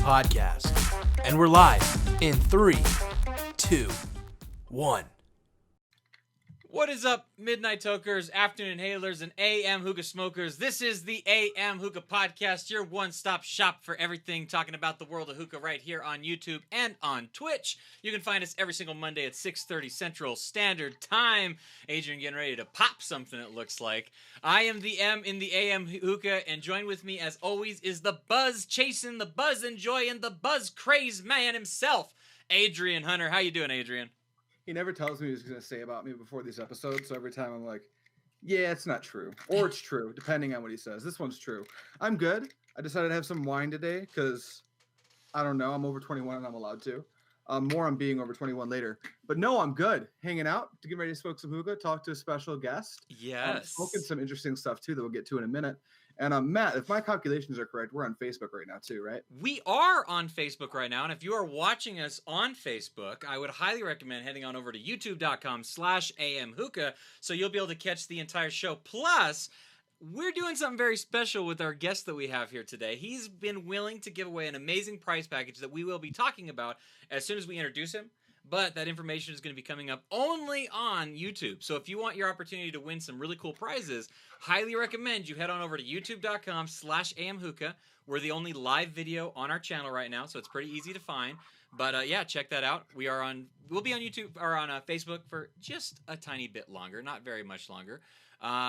Podcast. And we're live in 3, 2, 1. What is up, Midnight Tokers, Afternoon Inhalers, and AM Hookah Smokers? This is the AM Hookah Podcast, your one-stop shop for everything talking about the world of hookah right here on YouTube and on Twitch. You can find us every single Monday at 6:30 Central Standard Time. Adrian getting ready to pop something, it looks like. I am the M in the AM Hookah, and join with me, as always, is the buzz chasing the buzz and joy and the buzz craze man himself, Adrian Hunter. How you doing, Adrian? He never tells me what he's going to say about me before these episodes, so every time I'm like, yeah, it's not true. Or it's true, depending on what he says. This one's true. I'm good. I decided to have some wine today because, I don't know, I'm over 21 and I'm allowed to. More on being over 21 later. But no, I'm good. Hanging out, getting ready to smoke some hookah, talk to a special guest. Yes. Smoking some interesting stuff, too, that we'll get to in a minute. And Matt, if my calculations are correct, we're on Facebook right now, too, right? We are on Facebook right now, and if you are watching us on Facebook, I would highly recommend heading on over to youtube.com/amhookah, so you'll be able to catch the entire show. Plus, we're doing something very special with our guest that we have here today. He's been willing to give away an amazing prize package that we will be talking about as soon as we introduce him. But that information is going to be coming up only on YouTube. So if you want your opportunity to win some really cool prizes, highly recommend you head on over to youtube.com/amhookah. We're the only live video on our channel right now, so it's pretty easy to find. But yeah, check that out. We'll be on YouTube or on Facebook for just a tiny bit longer, not very much longer.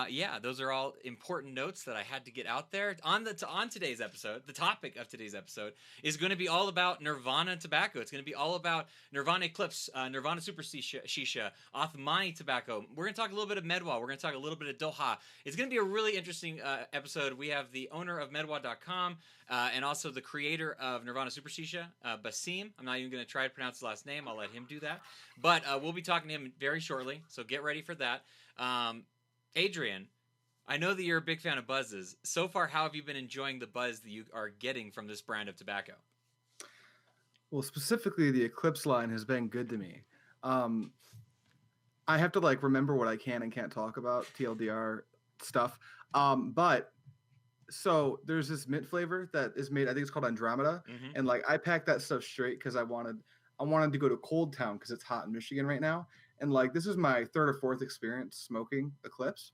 Yeah, those are all important notes that I had to get out there. On today's episode, the topic of today's episode is going to be all about Nirvana tobacco. It's going to be all about Nirvana Eclipse, Nirvana Super Shisha, Othmani tobacco. We're going to talk a little bit of Medwa. We're going to talk a little bit of Doha. It's going to be a really interesting episode. We have the owner of Medwa.com and also the creator of Nirvana Super Shisha, Bassem. I'm not even going to try to pronounce his last name. I'll let him do that. But we'll be talking to him very shortly, so get ready for that. Adrian, I know that you're a big fan of buzzes. So far, how have you been enjoying the buzz that you are getting from this brand of tobacco? Well, specifically, the Eclipse line has been good to me. I have to remember what I can and can't talk about, TLDR stuff. But so there's this mint flavor that is made, I think it's called Andromeda. Mm-hmm. And I packed that stuff straight because I wanted to go to Cold Town because it's hot in Michigan right now. And this is my third or fourth experience smoking Eclipse.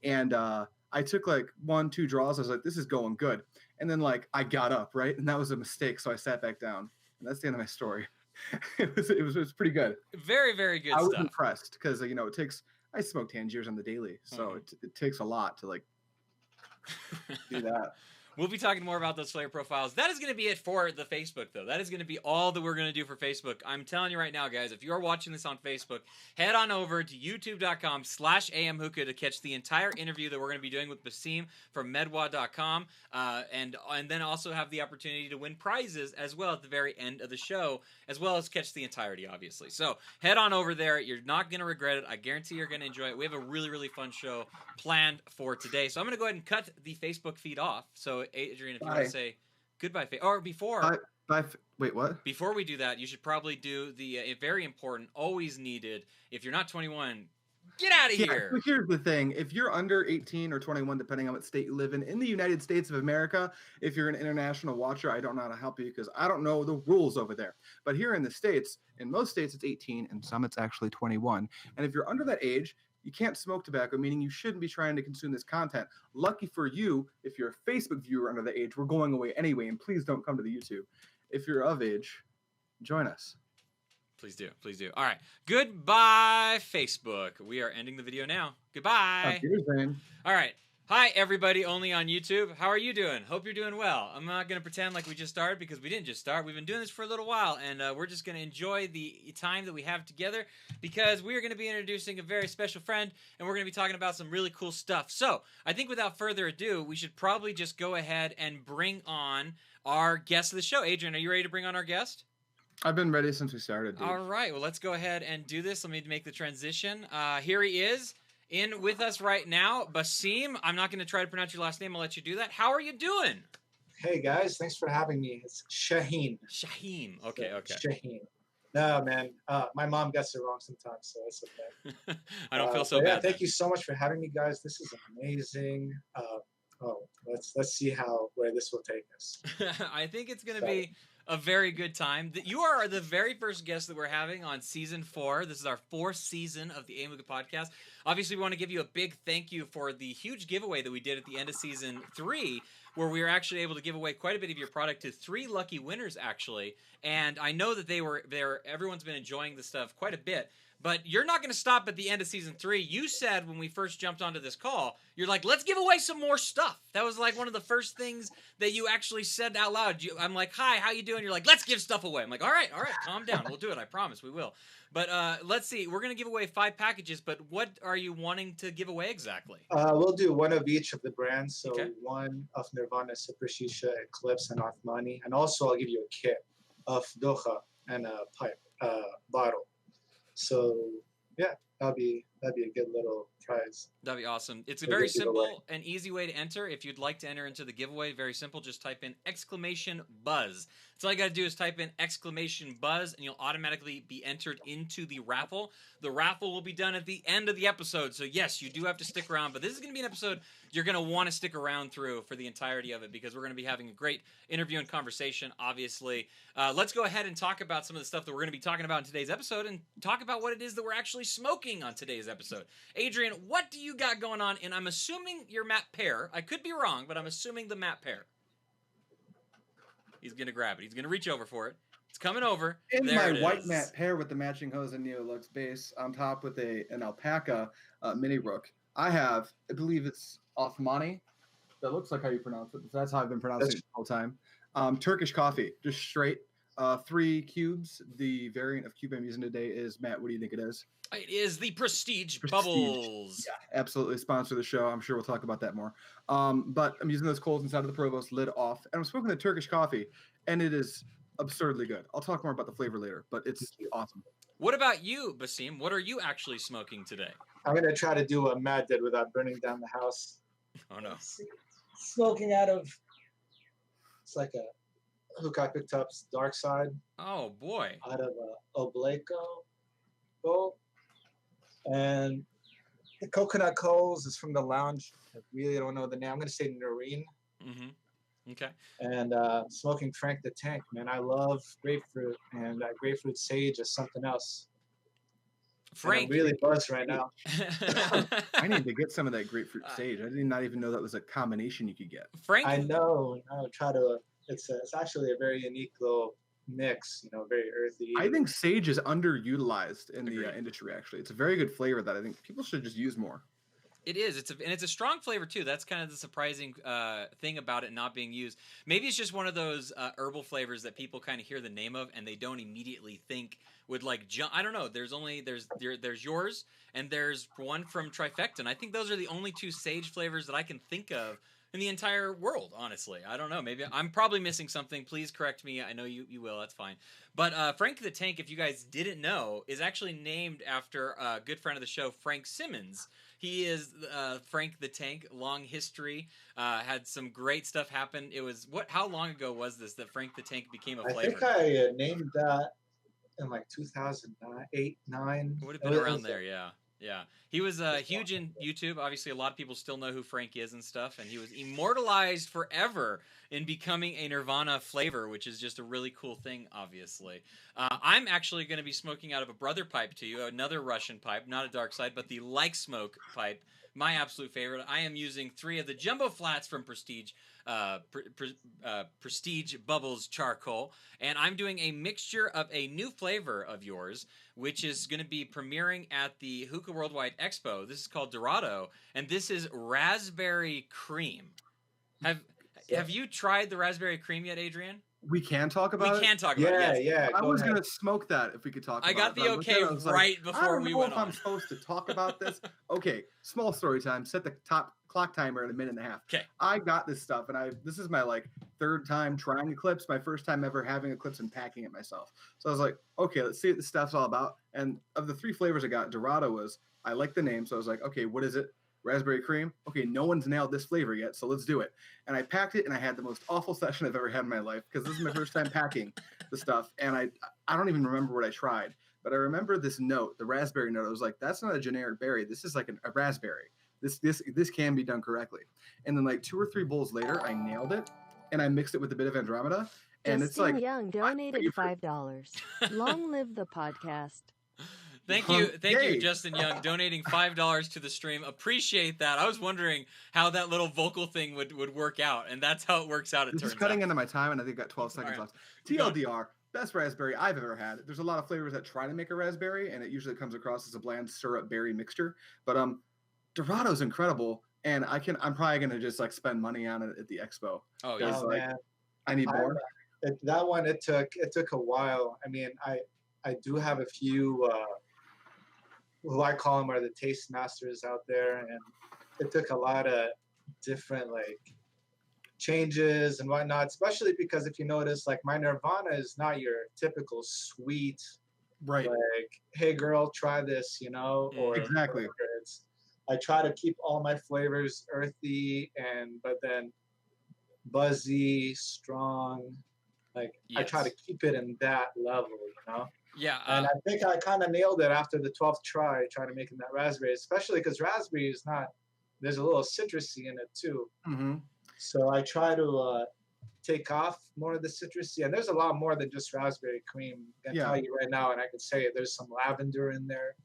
And I took 1-2 draws. I was like, this is going good. And then I got up, right? And that was a mistake. So I sat back down. And that's the end of my story. it was pretty good. Very, very good stuff. I was impressed because, it takes, I smoke Tangiers on the daily. So it takes a lot to do that. We'll be talking more about those flavor profiles. That is going to be it for the Facebook, though. That is going to be all that we're going to do for Facebook. I'm telling you right now, guys, if you are watching this on Facebook, head on over to youtube.com/amhookah to catch the entire interview that we're going to be doing with Bassem from medwa.com, and then also have the opportunity to win prizes as well at the very end of the show, as well as catch the entirety, obviously. So head on over there. You're not going to regret it. I guarantee you're going to enjoy it. We have a really, really fun show planned for today. So I'm going to go ahead and cut the Facebook feed off. So Adrian, if you want to say goodbye, or before wait, what? Before we do that, you should probably do the very important, always needed. If you're not 21, get out of here. So here's the thing: if you're under 18 or 21, depending on what state you live in the United States of America, if you're an international watcher, I don't know how to help you because I don't know the rules over there. But here in the States, in most states, it's 18, and some it's actually 21. And if you're under that age, you can't smoke tobacco, meaning you shouldn't be trying to consume this content. Lucky for you, if you're a Facebook viewer under the age, we're going away anyway, and please don't come to the YouTube. If you're of age, join us. Please do. Please do. All right. Goodbye, Facebook. We are ending the video now. Goodbye. All right. Hi, everybody only on YouTube. How are you doing? Hope you're doing well. I'm not going to pretend like we just started because we didn't just start. We've been doing this for a little while, and we're just going to enjoy the time that we have together because we are going to be introducing a very special friend, and we're going to be talking about some really cool stuff. So I think without further ado, we should probably just go ahead and bring on our guest of the show. Adrian, are you ready to bring on our guest? I've been ready since we started, dude. All right. Well, let's go ahead and do this. Let me make the transition. Here he is. In with us right now, Bassem. I'm not going to try to pronounce your last name. I'll let you do that. How are you doing? Hey, guys. Thanks for having me. It's Chahine. Chahine. Okay, okay. Chahine. No, man. My mom gets it wrong sometimes, so it's okay. I don't feel so bad. Yeah, thank you so much for having me, guys. This is amazing. Let's see where this will take us. I think it's going to be a very good time. You are the very first guest that we're having on season 4. This is our 4th season of the AM Hookah Podcast. Obviously, we want to give you a big thank you for the huge giveaway that we did at the end of season 3, where we were actually able to give away quite a bit of your product to 3 lucky winners, actually. And I know that everyone's been enjoying the stuff quite a bit. But you're not going to stop at the end of season 3. You said when we first jumped onto this call, you're like, let's give away some more stuff. That was like one of the first things that you actually said out loud. I'm like, hi, how you doing? You're like, let's give stuff away. I'm like, all right, calm down. We'll do it. I promise we will. But let's see. We're going to give away 5 packages, but what are you wanting to give away exactly? We'll do one of each of the brands. So Okay. one of Nirvana, Super Shisha, Eclipse, and Othmani. And also I'll give you a kit of Doha and a pipe, bottle. So yeah, that'd be a good little prize. That'd be awesome. It's a We'll very get giveaway. simple and easy way to enter. If you'd like to enter into the giveaway, very simple. Just type in !buzz. That's all you got to do is type in !buzz, and you'll automatically be entered into the raffle. The raffle will be done at the end of the episode. So yes, you do have to stick around, but this is going to be an episode you're going to want to stick around through for the entirety of it because we're going to be having a great interview and conversation, obviously. Let's go ahead and talk about some of the stuff that we're going to be talking about in today's episode and talk about what it is that we're actually smoking on today's episode. Adrian, what do you got going on? And I'm assuming your Matt Pear. I could be wrong, but I'm assuming the Matt Pear. He's going to grab it. He's going to reach over for it. It's coming over. In There my it white is. matte pair with the matching hose and Neolux base on top with an alpaca mini rook. I have, I believe it's Othmani. That looks like how you pronounce it. That's how I've been pronouncing it the whole time. Turkish coffee, just straight. 3 cubes. The variant of cube I'm using today is, Matt, what do you think it is? It is the Prestige, Prestige. Bubbles. Yeah, absolutely. Sponsor the show. I'm sure we'll talk about that more. But I'm using those coals inside of the Provost, lid off. And I'm smoking the Turkish coffee, and it is absurdly good. I'll talk more about the flavor later, but it's awesome. What about you, Bassem? What are you actually smoking today? I'm gonna try to do what Matt did without burning down the house. Oh, no. Smoking out of, it's like a hookah I picked up, Dark Side, Oh, boy. out of a Obleco bowl. And the coconut coals is from the lounge. I really don't know the name. I'm gonna say Noreen. Mm-hmm. Okay. And smoking Frank the Tank, man. I love grapefruit, and grapefruit sage is something else. And Frank. I'm really buzzed right now. I need to get some of that grapefruit sage. I did not even know that was a combination you could get. Frank. I know. I'll try to. It's actually a very unique little mix. Very earthy. I think sage is underutilized in the Agreed. industry, actually. It's a very good flavor that I think people should just use more. It is. It's a strong flavor too. That's kind of the surprising thing about it not being used. Maybe it's just one of those herbal flavors that people kind of hear the name of and they don't immediately think would like jump. I don't know. There's yours and there's one from Trifecta. And I think those are the only 2 sage flavors that I can think of in the entire world. Honestly, I don't know. Maybe I'm probably missing something. Please correct me. I know you will. That's fine. But Frank the Tank, if you guys didn't know, is actually named after a good friend of the show, Frank Simmons. He is Frank the Tank. Long history. Had some great stuff happen. It was how long ago was this that Frank the Tank became a I flavor? think I named that in like 2008, 9. It would have been around there, yeah. Yeah. He was huge in YouTube. Obviously, a lot of people still know who Frank is and stuff. And he was immortalized forever in becoming a Nirvana flavor, which is just a really cool thing, obviously. I'm actually going to be smoking out of a brother pipe to you, another Russian pipe, not a dark side, but the Like Smoke pipe. My absolute favorite. I am using 3 of the jumbo flats from Prestige. Prestige Bubbles Charcoal, and I'm doing a mixture of a new flavor of yours, which is going to be premiering at the Hookah Worldwide Expo. This is called Dorado, and this is raspberry cream. Have you tried the raspberry cream yet, Adrian? We can talk about it. We can talk about it. Yes. I was going to smoke that if we could talk about it. I got the but looked at okay it, I was right like, before we went I don't know if I'm supposed to talk about this. Okay, small story time. Set the top clock timer at 1.5 minutes. Okay. I got this stuff, and this is my 3rd time trying Eclipse, my 1st time ever having Eclipse and packing it myself. So I was like, okay, let's see what this stuff's all about. And of the 3 flavors I got, Dorado I like the name, so I was like, okay, what is it? Raspberry cream. Okay, no one's nailed this flavor yet, so let's do it. And I packed it, and I had the most awful session I've ever had in my life because this is my first time packing the stuff, and I don't even remember what I tried, but I remember this note, the raspberry note. I was like, that's not a generic berry. This is like a raspberry. This can be done correctly. And then 2 or 3 bowls later, I nailed it, and I mixed it with a bit of Andromeda, And Justin it's like Young donated $5. Long live the podcast. Thank you, Yay. Justin Young, donating $5 to the stream. Appreciate that. I was wondering how that little vocal thing would work out, and that's how it works out. It this turns is cutting out. into my time, and I think I got 12 seconds right. left. TLDR, best raspberry I've ever had. There's a lot of flavors that try to make a raspberry, and it usually comes across as a bland syrup berry mixture. But Dorado's incredible, and I'm probably gonna just like spend money on it at the expo. Oh yeah, Oh, like, man. I need more. That one, it took a while. I mean, I do have a few who I call them are the taste masters out there, and it took a lot of different like changes and whatnot, especially because if you notice, like my Nirvana is not your typical sweet, Right. like, hey girl, try this, you know, or Exactly. whatever. I try to keep all my flavors earthy but then buzzy, strong. Like I try to Yes. keep it in that level, you know. Yeah. And I think I kind of nailed it after the 12th try, trying to make that raspberry, especially because raspberry is not. There's a little citrusy in it too. Mm-hmm. So I try to take off more of the citrusy, and there's a lot more than just raspberry cream. I can tell you right now, and I can say it. There's some lavender in there,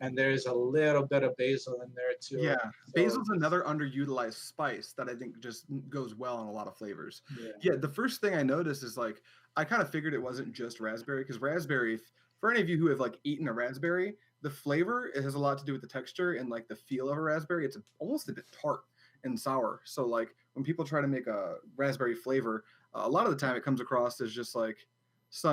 and there's a little bit of basil in there too. Yeah, So, basil's another underutilized spice that I think just goes well in a lot of flavors. yeah. Yeah, the first thing I noticed is like I kind of figured it wasn't just raspberry because raspberry, for any of you who have like eaten a raspberry, the flavor it has a lot to do with the texture and like the feel of a raspberry. It's almost a bit tart and sour. So like when people try to make a raspberry flavor, a lot of the time it comes across as just like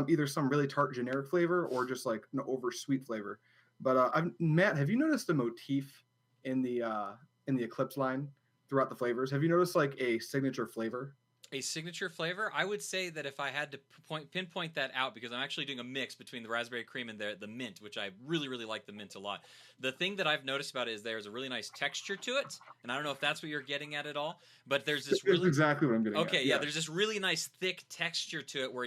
either some really tart generic flavor or just like an over sweet flavor. But Matt, have you noticed the motif in the Eclipse line throughout the flavors? Have you noticed like a signature flavor? A signature flavor? I would say that if I had to pinpoint that out, because I'm actually doing a mix between the raspberry cream and the mint, which I really, really like the mint a lot. The thing that I've noticed about it is there's a really nice texture to it, and I don't know if that's what you're getting at all, but there's this really... That's exactly what I'm getting at. Okay, yeah, there's this really nice thick texture to it where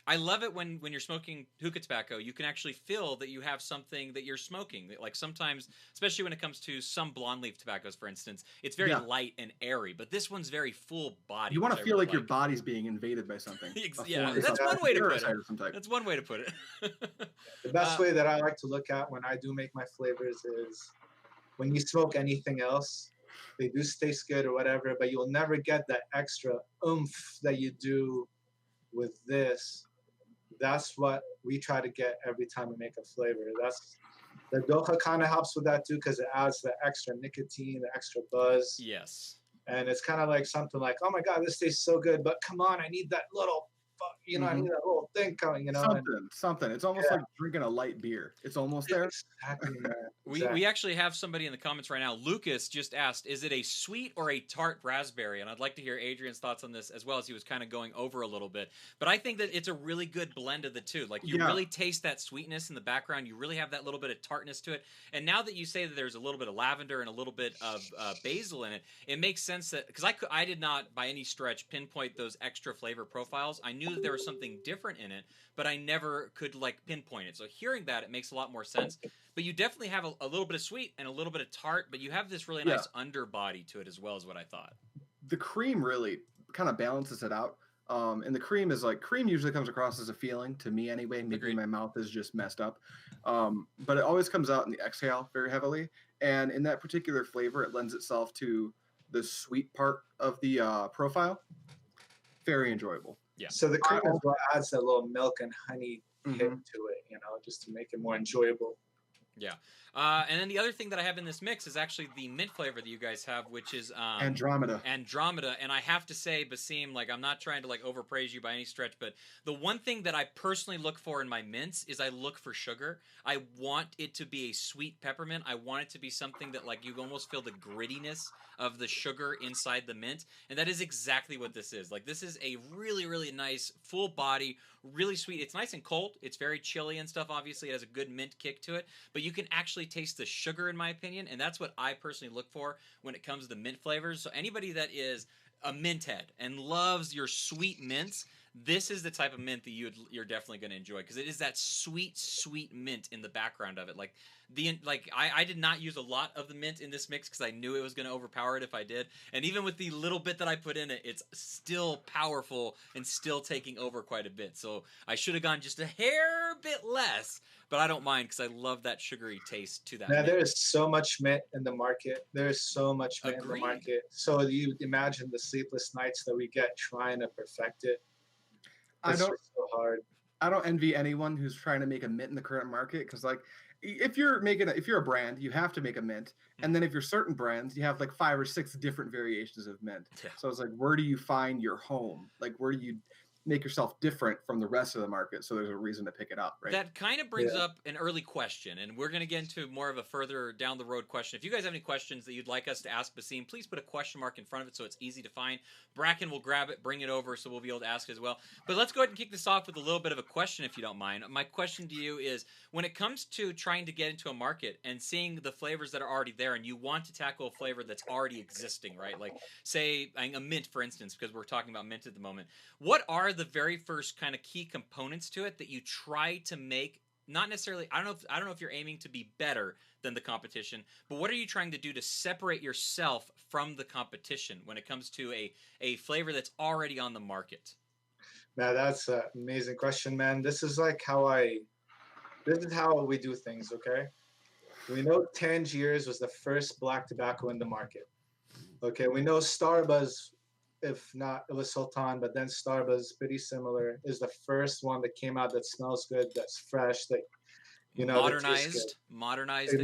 I love it when you're smoking hookah tobacco, you can actually feel that you have something that you're smoking. Like sometimes, especially when it comes to some blonde leaf tobaccos, for instance, it's very light and airy, but this one's very full body. You want to feel like your body's being invaded by something. Yeah, that's one way to put it. That's one way to put it. The best way that I like to look at when I do make my flavors is when you smoke anything else, they do taste good or whatever, but you'll never get that extra oomph that you do with this. That's what we try to get every time we make a flavor. The Doha kind of helps with that too because it adds the extra nicotine, the extra buzz. Yes. And it's kind of like something like, oh my God, this tastes so good, but come on, I need that little, I need that little thing coming, Something. It's almost like drinking a light beer. It's almost there. Exactly, man. We actually have somebody in the comments right now. Lucas just asked, is it a sweet or a tart raspberry? And I'd like to hear Adrian's thoughts on this as well, as he was kind of going over a little bit. But I think that it's a really good blend of the two. Like you really taste that sweetness in the background. You really have that little bit of tartness to it. And now that you say that there's a little bit of lavender and a little bit of basil in it, it makes sense that, because I did not by any stretch pinpoint those extra flavor profiles. I knew that there was something different in it, but I never could like pinpoint it. So hearing that, it makes a lot more sense. But you definitely have a little bit of sweet and a little bit of tart, but you have this really nice underbody to it as well, is what I thought. The cream really kind of balances it out. And the cream is like, cream usually comes across as a feeling to me anyway. Maybe my mouth is just messed up. But it always comes out in the exhale very heavily. And in that particular flavor, it lends itself to the sweet part of the profile. Very enjoyable. Yeah. So the cream is what adds that little milk and honey hit to it, just to make it more enjoyable. Yeah. And then the other thing that I have in this mix is actually the mint flavor that you guys have, which is Andromeda. And I have to say, Bassem, like I'm not trying to like overpraise you by any stretch, but the one thing that I personally look for in my mints is I look for sugar. I want it to be a sweet peppermint. I want it to be something that like you almost feel the grittiness of the sugar inside the mint, and that is exactly what this is. Like this is a really, really nice full body, really sweet. It's nice and cold. It's very chilly and stuff. Obviously, it has a good mint kick to it, but you can actually taste the sugar in my opinion, and that's what I personally look for when it comes to the mint flavors. So anybody that is a mint head and loves your sweet mints, this is the type of mint that you're definitely going to enjoy, because it is that sweet mint in the background of it. Like I did not use a lot of the mint in this mix because I knew it was going to overpower it if I did. And even with the little bit that I put in it, it's still powerful and still taking over quite a bit. So I should have gone just a hair bit less, but I don't mind because I love that sugary taste to that. Now, mint. there is so much mint in the market. There is so much mint in the Agreed. market. So you imagine the sleepless nights that we get trying to perfect it. It's just so hard. I don't envy anyone who's trying to make a mint in the current market, because like if you're a brand, you have to make a mint, and then if you're certain brands, you have like 5 or 6 different variations of mint. Yeah. So it's like, where do you find your home? Like, where do you make yourself different from the rest of the market, so there's a reason to pick it up, right? That kind of brings up an early question, and we're going to get into more of a further down the road question. If you guys have any questions that you'd like us to ask Bassem, please put a question mark in front of it so it's easy to find. Bracken will grab it, bring it over, so we'll be able to ask it as well. But let's go ahead and kick this off with a little bit of a question, if you don't mind. My question to you is, when it comes to trying to get into a market and seeing the flavors that are already there, and you want to tackle a flavor that's already existing, right? Like, say, a mint, for instance, because we're talking about mint at the moment. What are the very first kind of key components to it that you try to make? Not necessarily, I don't know if you're aiming to be better than the competition, but what are you trying to do to separate yourself from the competition when it comes to a flavor that's already on the market? Now, that's an amazing question, man. This is how we do things, okay? We know Tangiers was the first black tobacco in the market. Okay, we know Starbuzz, if not, it was Sultan, but then Starbuzz, pretty similar, is the first one that came out that smells good, that's fresh, that modernized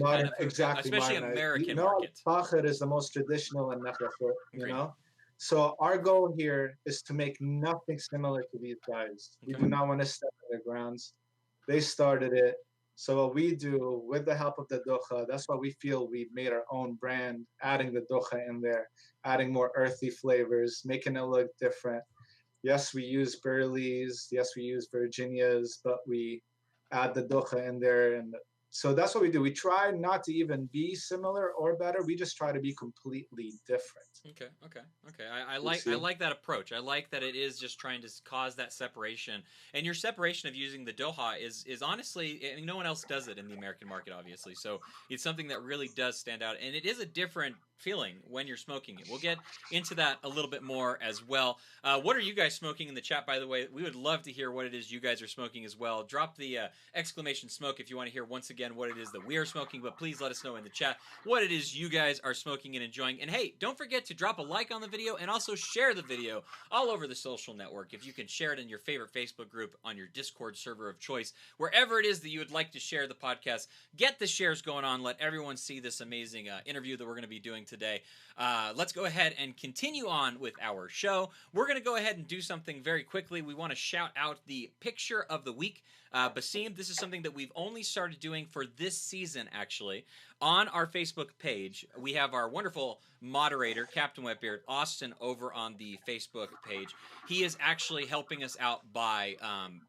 kind of, exactly, especially modernized. American market. Bakr is the most traditional in Nakhrafur, you know. So our goal here is to make nothing similar to these guys. We do not want to step on their grounds. They started it. So what we do with the help of the Doha, that's why we feel we've made our own brand, adding the Doha in there, adding more earthy flavors, making it look different. Yes, we use Burleys. Yes, we use Virginias, but we add the Doha in there. And so that's what we do. We try not to even be similar or better. We just try to be completely different. Okay. I like that approach. I like that it is just trying to cause that separation. And your separation of using the Doha is honestly, I mean, no one else does it in the American market, obviously. So it's something that really does stand out. And it is a different feeling when you're smoking it. We'll get into that a little bit more as well. What are you guys smoking in the chat, by the way? We would love to hear what it is you guys are smoking as well. Drop the exclamation smoke if you want to hear once again what it is that we are smoking, but please let us know in the chat what it is you guys are smoking and enjoying. And hey, don't forget to drop a like on the video and also share the video all over the social network. If you can share it in your favorite Facebook group, on your Discord server of choice, wherever it is that you would like to share the podcast, get the shares going on. Let everyone see this amazing interview that we're going to be doing today. Let's go ahead and continue on with our show. We're going to go ahead and do something very quickly. We want to shout out the picture of the week. Bassem, this is something that we've only started doing for this season, actually. On our Facebook page, we have our wonderful moderator, Captain Wetbeard, Austin, over on the Facebook page. He is actually helping us out by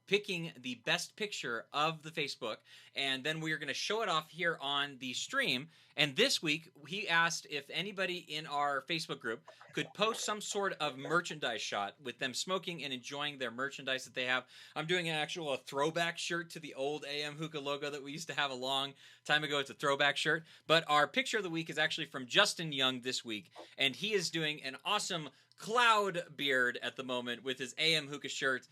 picking the best picture of the Facebook, and then we are going to show it off here on the stream. And this week, he asked if anybody in our Facebook group could post some sort of merchandise shot with them smoking and enjoying their merchandise that they have. I'm doing an actual throwback shirt to the old AM Hookah logo that we used to have a long time ago. It's a throwback shirt. But our picture of the week is actually from Justin Young this week, and he is doing an awesome cloud beard at the moment with his AM Hookah shirt,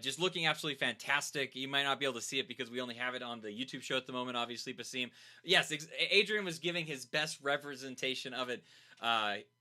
just looking absolutely fantastic. You might not be able to see it because we only have it on the YouTube show at the moment, obviously, Bassem. Yes, Adrian was giving his best representation of it.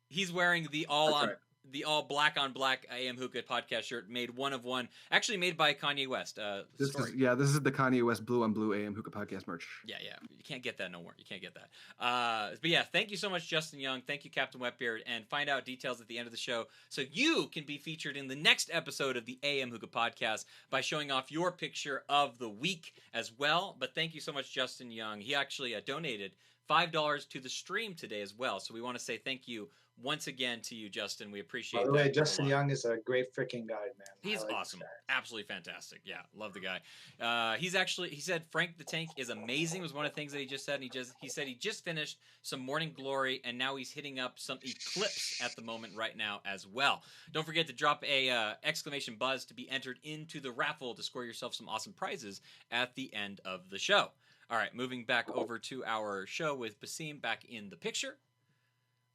He's wearing the all black on black AM Hookah podcast shirt, made one of one, actually made by Kanye West. This is the Kanye West blue on blue AM Hookah podcast merch. Yeah, you can't get that no more. You can't get that. But yeah, thank you so much, Justin Young. Thank you, Captain Wetbeard, and find out details at the end of the show so you can be featured in the next episode of the AM Hookah podcast by showing off your picture of the week as well. But thank you so much, Justin Young. He actually donated $5 to the stream today as well. So we want to say thank you once again to you, Justin. We By appreciate the that way, a Justin lot. Young is a great freaking guy, man. He's I like awesome. this guy. Absolutely fantastic. Yeah, love the guy. He said Frank the Tank is amazing was one of the things that he just said. And he said he just finished some Morning Glory and now he's hitting up some Eclipse at the moment right now as well. Don't forget to drop a exclamation buzz to be entered into the raffle to score yourself some awesome prizes at the end of the show. All right, moving back over to our show with Bassem back in the picture.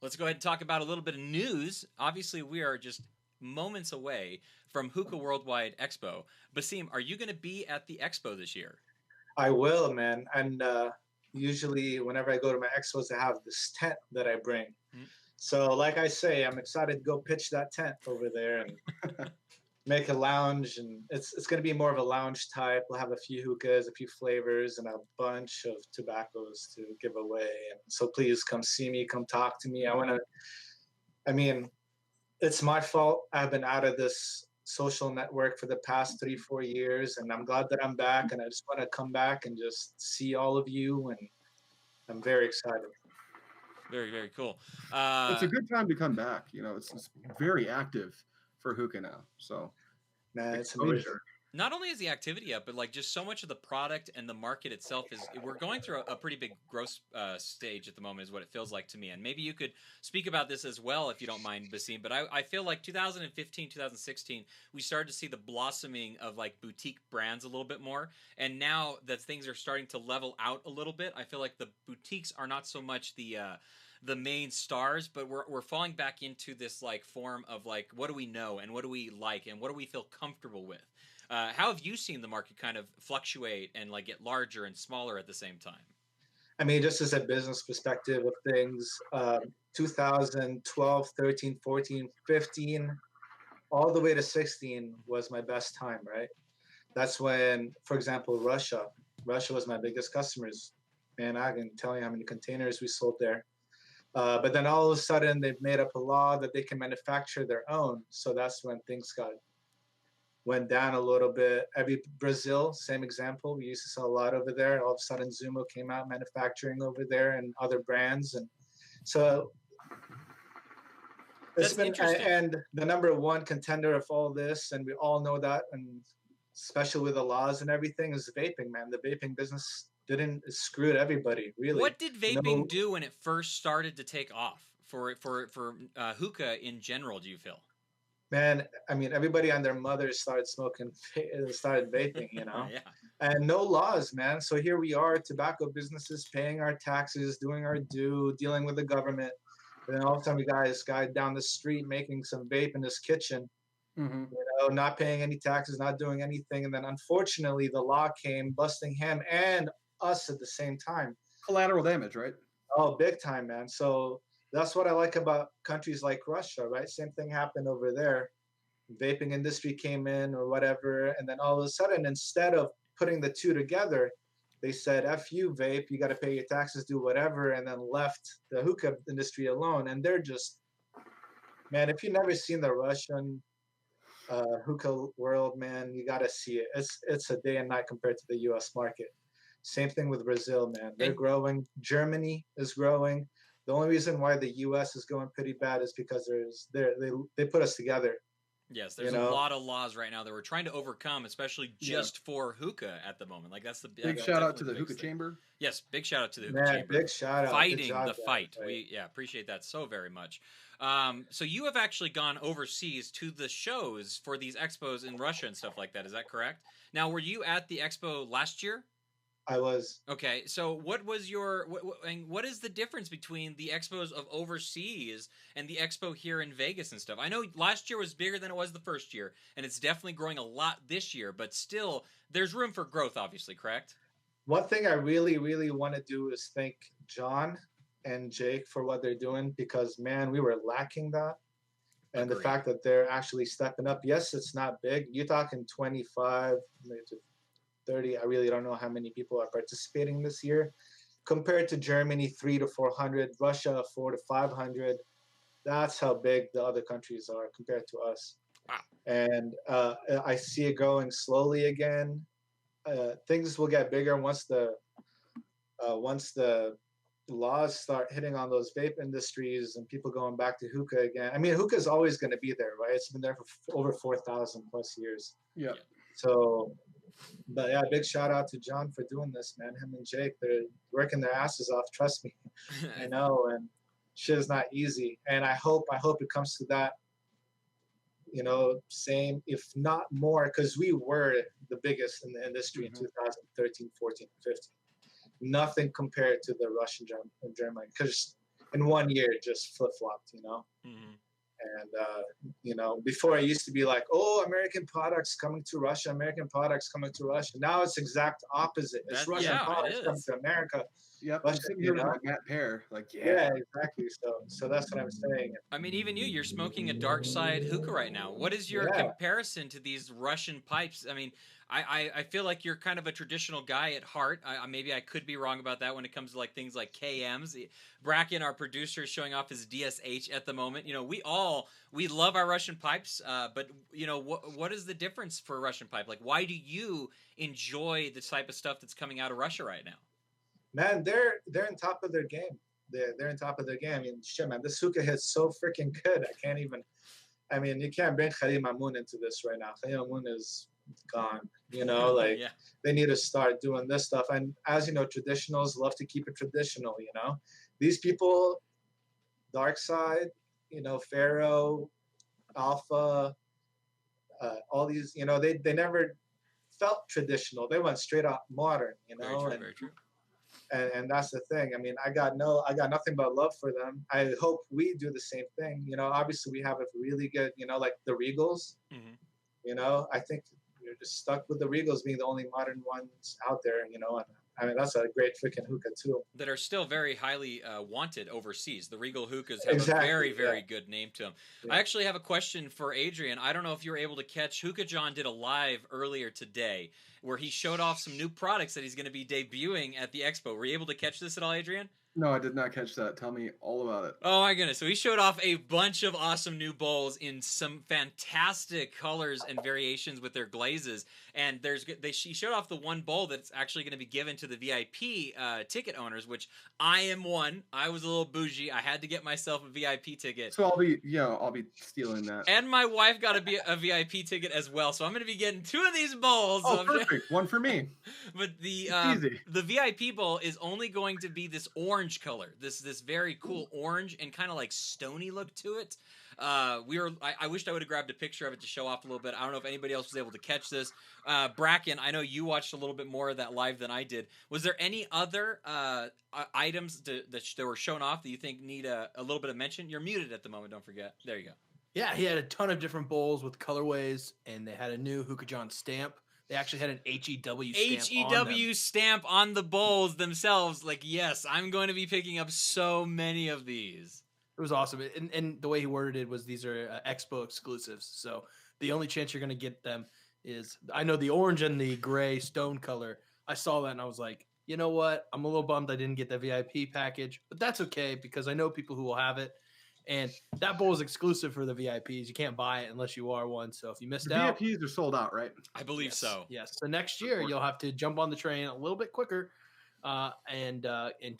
Let's go ahead and talk about a little bit of news. Obviously, we are just moments away from Hookah Worldwide Expo. Bassem, are you going to be at the expo this year? I will, man. And usually, whenever I go to my expos, I have this tent that I bring. Mm-hmm. So, like I say, I'm excited to go pitch that tent over there and make a lounge. And it's going to be more of a lounge type. We'll have a few hookahs, a few flavors, and a bunch of tobaccos to give away. And so, please come see me, come talk to me. It's my fault. I've been out of this social network for the past 3-4 years, and I'm glad that I'm back. And I just want to come back and just see all of you, and I'm very excited. Very, very cool. It's a good time to come back. You know, it's very active for hookah now. So, Man, it's exposure. amazing. Not only is the activity up, but like just so much of the product and the market itself we're going through a pretty big growth stage at the moment is what it feels like to me. And maybe you could speak about this as well if you don't mind, Bassem. But I feel like 2015, 2016, we started to see the blossoming of like boutique brands a little bit more. And now that things are starting to level out a little bit, I feel like the boutiques are not so much the main stars, but we're falling back into this like form of like, what do we know and what do we like and what do we feel comfortable with? How have you seen the market kind of fluctuate and like get larger and smaller at the same time? I mean, just as a business perspective of things, 2012, 13, 14, 15, all the way to 16 was my best time, right? That's when, for example, Russia was my biggest customers. Man, I can tell you how many containers we sold there. But then all of a sudden, they've made up a law that they can manufacture their own. So that's when things went down a little bit. Brazil, same example. We used to sell a lot over there. All of a sudden, Zumo came out manufacturing over there and other brands. And so it's been, and the number one contender of all this, and we all know that, and especially with the laws and everything, is vaping, man. The vaping business screwed everybody, really. What did vaping do when it first started to take off for hookah in general, do you feel? Man, I mean, everybody and their mothers started vaping, you know, Yeah. And no laws, man. So here we are, tobacco businesses paying our taxes, doing our due, dealing with the government. And then all of a sudden we got this guy down the street making some vape in his kitchen, not paying any taxes, not doing anything. And then unfortunately the law came busting him and us at the same time. Collateral damage, right? Oh, big time, man. So that's what I like about countries like Russia, right? Same thing happened over there. Vaping industry came in or whatever. And then all of a sudden, instead of putting the two together, they said, F you, vape, you got to pay your taxes, do whatever, and then left the hookah industry alone. And they're just, man, if you've never seen the Russian hookah world, man, you got to see it. It's a day and night compared to the U.S. market. Same thing with Brazil, man. They're growing. Germany is growing. The only reason why the U.S. is going pretty bad is because they put us together. Yes, there's a lot of laws right now that we're trying to overcome, especially just for hookah at the moment. Like that's the big shout out to the hookah chamber. Yes, big shout out to the hookah chamber. Big shout out. Fighting the fight. Right. We appreciate that so very much. So you have actually gone overseas to the shows for these expos in Russia and stuff like that. Is that correct? Now, were you at the expo last year? I was. Okay, so what was what is the difference between the expos of overseas and the expo here in Vegas and stuff? I know last year was bigger than it was the first year, and it's definitely growing a lot this year, but still, there's room for growth, obviously, correct? One thing I really, really want to do is thank John and Jake for what they're doing, because, man, we were lacking that. And Agreed. The fact that they're actually stepping up. Yes, it's not big. You're talking 25, maybe 30. I really don't know how many people are participating this year. Compared to Germany, 300 to 400, Russia, 400 to 500. That's how big the other countries are compared to us. Wow. And I see it growing slowly again. Things will get bigger once the laws start hitting on those vape industries and people going back to hookah again. I mean, hookah is always going to be there, right? It's been there for over 4,000 plus years. Yeah. So, but yeah, big shout out to John for doing this, man. Him and Jake, they're working their asses off. Trust me, I know, and shit is not easy. And I hope it comes to that, same, if not more, because we were the biggest in the industry in 2013, 14, 15. Nothing compared to the Russian German, because in 1 year it just flip flopped, And before it used to be like, oh, American products coming to Russia, American products coming to Russia. Now it's exact opposite. It's Russian products coming to America. Yep. Russia, Like Matt Pear. Like, yeah, exactly. So that's what I'm saying. I mean, even you're smoking a dark side hookah right now. What is your comparison to these Russian pipes? I mean, I feel like you're kind of a traditional guy at heart. Maybe I could be wrong about that when it comes to like things like KMs. Bracken, our producer, is showing off his DSH at the moment. We love our Russian pipes, but what is the difference for a Russian pipe? Like, why do you enjoy the type of stuff that's coming out of Russia right now? Man, they're on top of their game. They're on top of their game. I mean, shit, man, this hookah hits so freaking good. You can't bring Khalil Mamoun into this right now. Khalil Mamoun is gone. They need to start doing this stuff. And as you know, traditionals love to keep it traditional. These people, Dark Side, Pharaoh, Alpha, all these, they never felt traditional. They went straight up modern. Very true. And that's the thing. I mean, I got nothing but love for them. I hope we do the same thing. Obviously we have a really good, like the Regals. I think you're just stuck with the Regals being the only modern ones out there. And I mean, that's a great freaking hookah too. That are still very highly wanted overseas. The Regal hookahs have a very, very good name to them. Yeah. I actually have a question for Adrian. I don't know if you were able to catch. Hookah John did a live earlier today where he showed off some new products that he's going to be debuting at the expo. Were you able to catch this at all, Adrian? No, I did not catch that. Tell me all about it. Oh my goodness. So he showed off a bunch of awesome new bowls in some fantastic colors and variations with their glazes. And he showed off the one bowl that's actually going to be given to the VIP ticket owners, which I am one. I was a little bougie. I had to get myself a VIP ticket. So I'll be stealing that. And my wife got a VIP ticket as well. So I'm going to be getting 2 of these bowls. Oh, perfect. One for me. But the VIP bowl is only going to be this orange color, this very cool orange and kind of like stony look to it. I wished I would have grabbed a picture of it to show off a little bit. I don't know if anybody else was able to catch this. Bracken, I know you watched a little bit more of that live than I did. Was there any other items that were shown off that you think need a little bit of mention? You're muted at the moment, don't forget. There you go. Yeah, he had a ton of different bowls with colorways, and they had a new Hookah John stamp. They actually had an HEW stamp on the bowls themselves. Like, yes, I'm going to be picking up so many of these. It was awesome. And the way he worded it was these are Expo exclusives. So the only chance you're going to get them is, I know the orange and the gray stone color. I saw that and I was like, you know what? I'm a little bummed I didn't get the VIP package, but that's okay because I know people who will have it. And that bowl is exclusive for the VIPs. You can't buy it unless you are one. So if you missed out, VIPs are sold out, right? I believe so. Yes. So next year you'll have to jump on the train a little bit quicker, and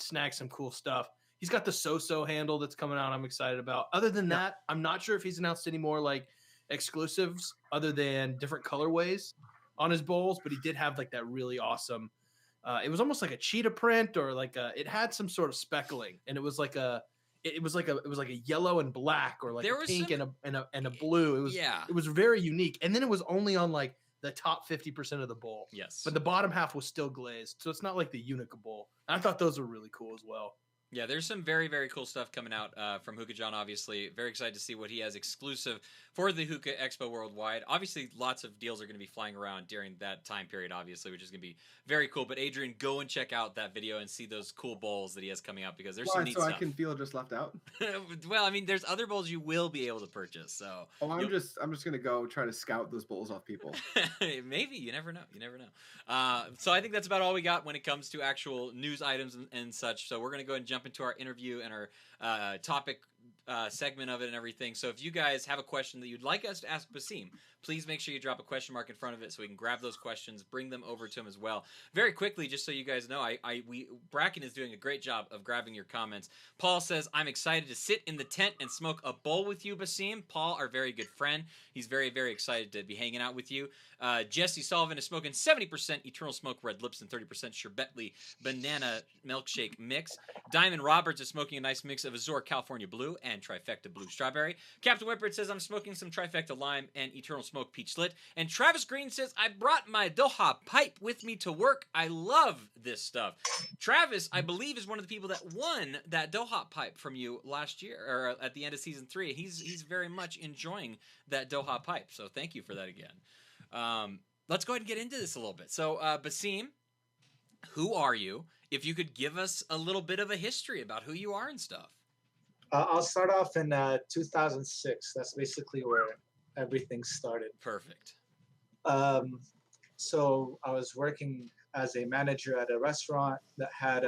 snag some cool stuff. He's got the so-so handle that's coming out. I'm excited about. Other than that, I'm not sure if he's announced any more like exclusives other than different colorways on his bowls. But he did have like that really awesome. It was almost like a cheetah print or like it had some sort of speckling, and it was like a. It was like a yellow and black or like a pink and a blue. It was very unique. And then it was only on like the top 50% of the bowl. Yes. But the bottom half was still glazed. So it's not like the Unica bowl. I thought those were really cool as well. Yeah, there's some very, very cool stuff coming out from Hookah John, obviously. Very excited to see what he has exclusive for the Hookah Expo Worldwide. Obviously, lots of deals are going to be flying around during that time period, obviously, which is going to be very cool. But Adrian, go and check out that video and see those cool bowls that he has coming out because there's some neat stuff. So I can feel just left out? Well, I mean, there's other bowls you will be able to purchase. So I'm just going to go try to scout those bowls off people. Maybe. You never know. So I think that's about all we got when it comes to actual news items and such. So we're going to go ahead and jump into our interview and our topic segment of it and everything. So if you guys have a question that you'd like us to ask Bassem, please make sure you drop a question mark in front of it so we can grab those questions, bring them over to him as well. Very quickly, just so you guys know, Bracken is doing a great job of grabbing your comments. Paul says, I'm excited to sit in the tent and smoke a bowl with you, Bassem. Paul, our very good friend, he's very, very excited to be hanging out with you. Jesse Sullivan is smoking 70% Eternal Smoke Red Lips and 30% Sherbetly Banana Milkshake Mix. Diamond Roberts is smoking a nice mix of Azure California Blue and Trifecta Blue Strawberry. Captain Whippert says, I'm smoking some Trifecta Lime and Eternal Smoke Peach Slit. And Travis Green says, I brought my Doha pipe with me to work. I love this stuff. Travis, I believe, is one of the people that won that Doha pipe from you last year, or at the end of season 3. He's very much enjoying that Doha pipe. So thank you for that again. Let's go ahead and get into this a little bit. So, Bassem, who are you? If you could give us a little bit of a history about who you are and stuff. I'll start off in 2006. That's basically where everything started. Perfect. So I was working as a manager at a restaurant that had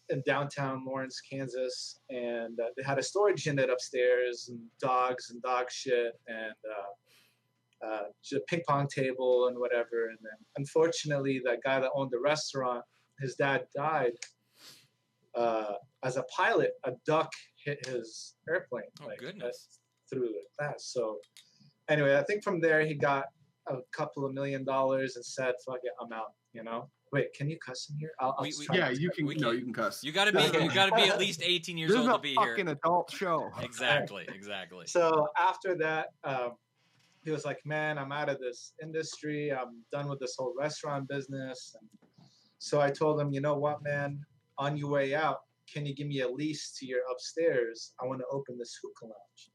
in downtown Lawrence, Kansas, and they had a storage unit upstairs and dogs and dog shit and just a ping pong table and whatever. And then unfortunately, that guy that owned the restaurant, his dad died. As a pilot, a duck hit his airplane. Oh, goodness. Through the glass. So anyway, I think from there he got a couple of $1 million and said, fuck it, I'm out, you know? Wait, can you cuss in here? You can cuss. You gotta be at least 18 years old to be here. This is a fucking adult show. Exactly. So after that, he was like, man, I'm out of this industry. I'm done with this whole restaurant business. And so I told him, you know what, man, on your way out, can you give me a lease to your upstairs? I want to open this hookah lounge.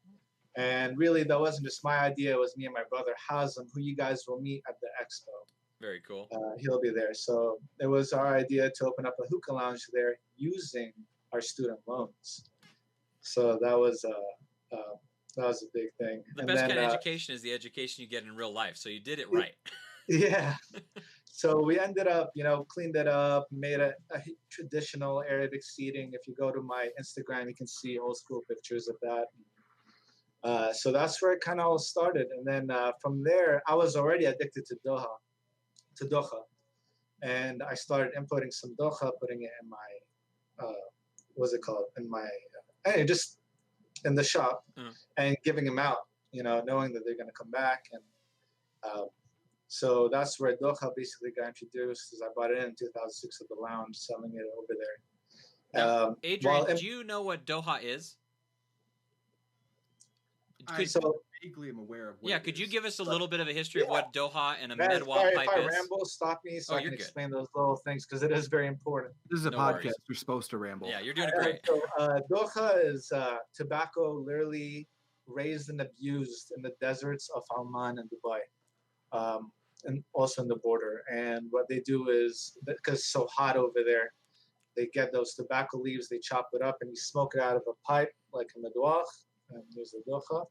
And really, that wasn't just my idea. It was me and my brother, Hazem, who you guys will meet at the expo. Very cool. He'll be there. So it was our idea to open up a hookah lounge there using our student loans. So that was a big thing. The best kind of education is the education you get in real life. So you did it right. Yeah. So we ended up, cleaned it up, made a traditional Arabic seating. If you go to my Instagram, you can see old school pictures of that. So that's where it kind of all started. And then from there, I was already addicted to Doha. And I started importing some Doha, putting it in my, just in the shop and giving them out, knowing that they're going to come back. And so that's where Doha basically got introduced, as I bought it in 2006 at the lounge, selling it over there. Now, Adrian, do you know what Doha is? Vaguely am aware of what could you give us a little bit of a history of what Doha and a Medwa pipe if I is? ramble, stop me so I can explain those little things because it is very important. This is a podcast. Worries. You're supposed to ramble. Yeah, you're doing great. So Doha is tobacco literally raised and abused in the deserts of Oman and Dubai, and also in the border. And what they do is, because it's so hot over there, they get those tobacco leaves, they chop it up, and you smoke it out of a pipe, like a medwach, and there's the Doha.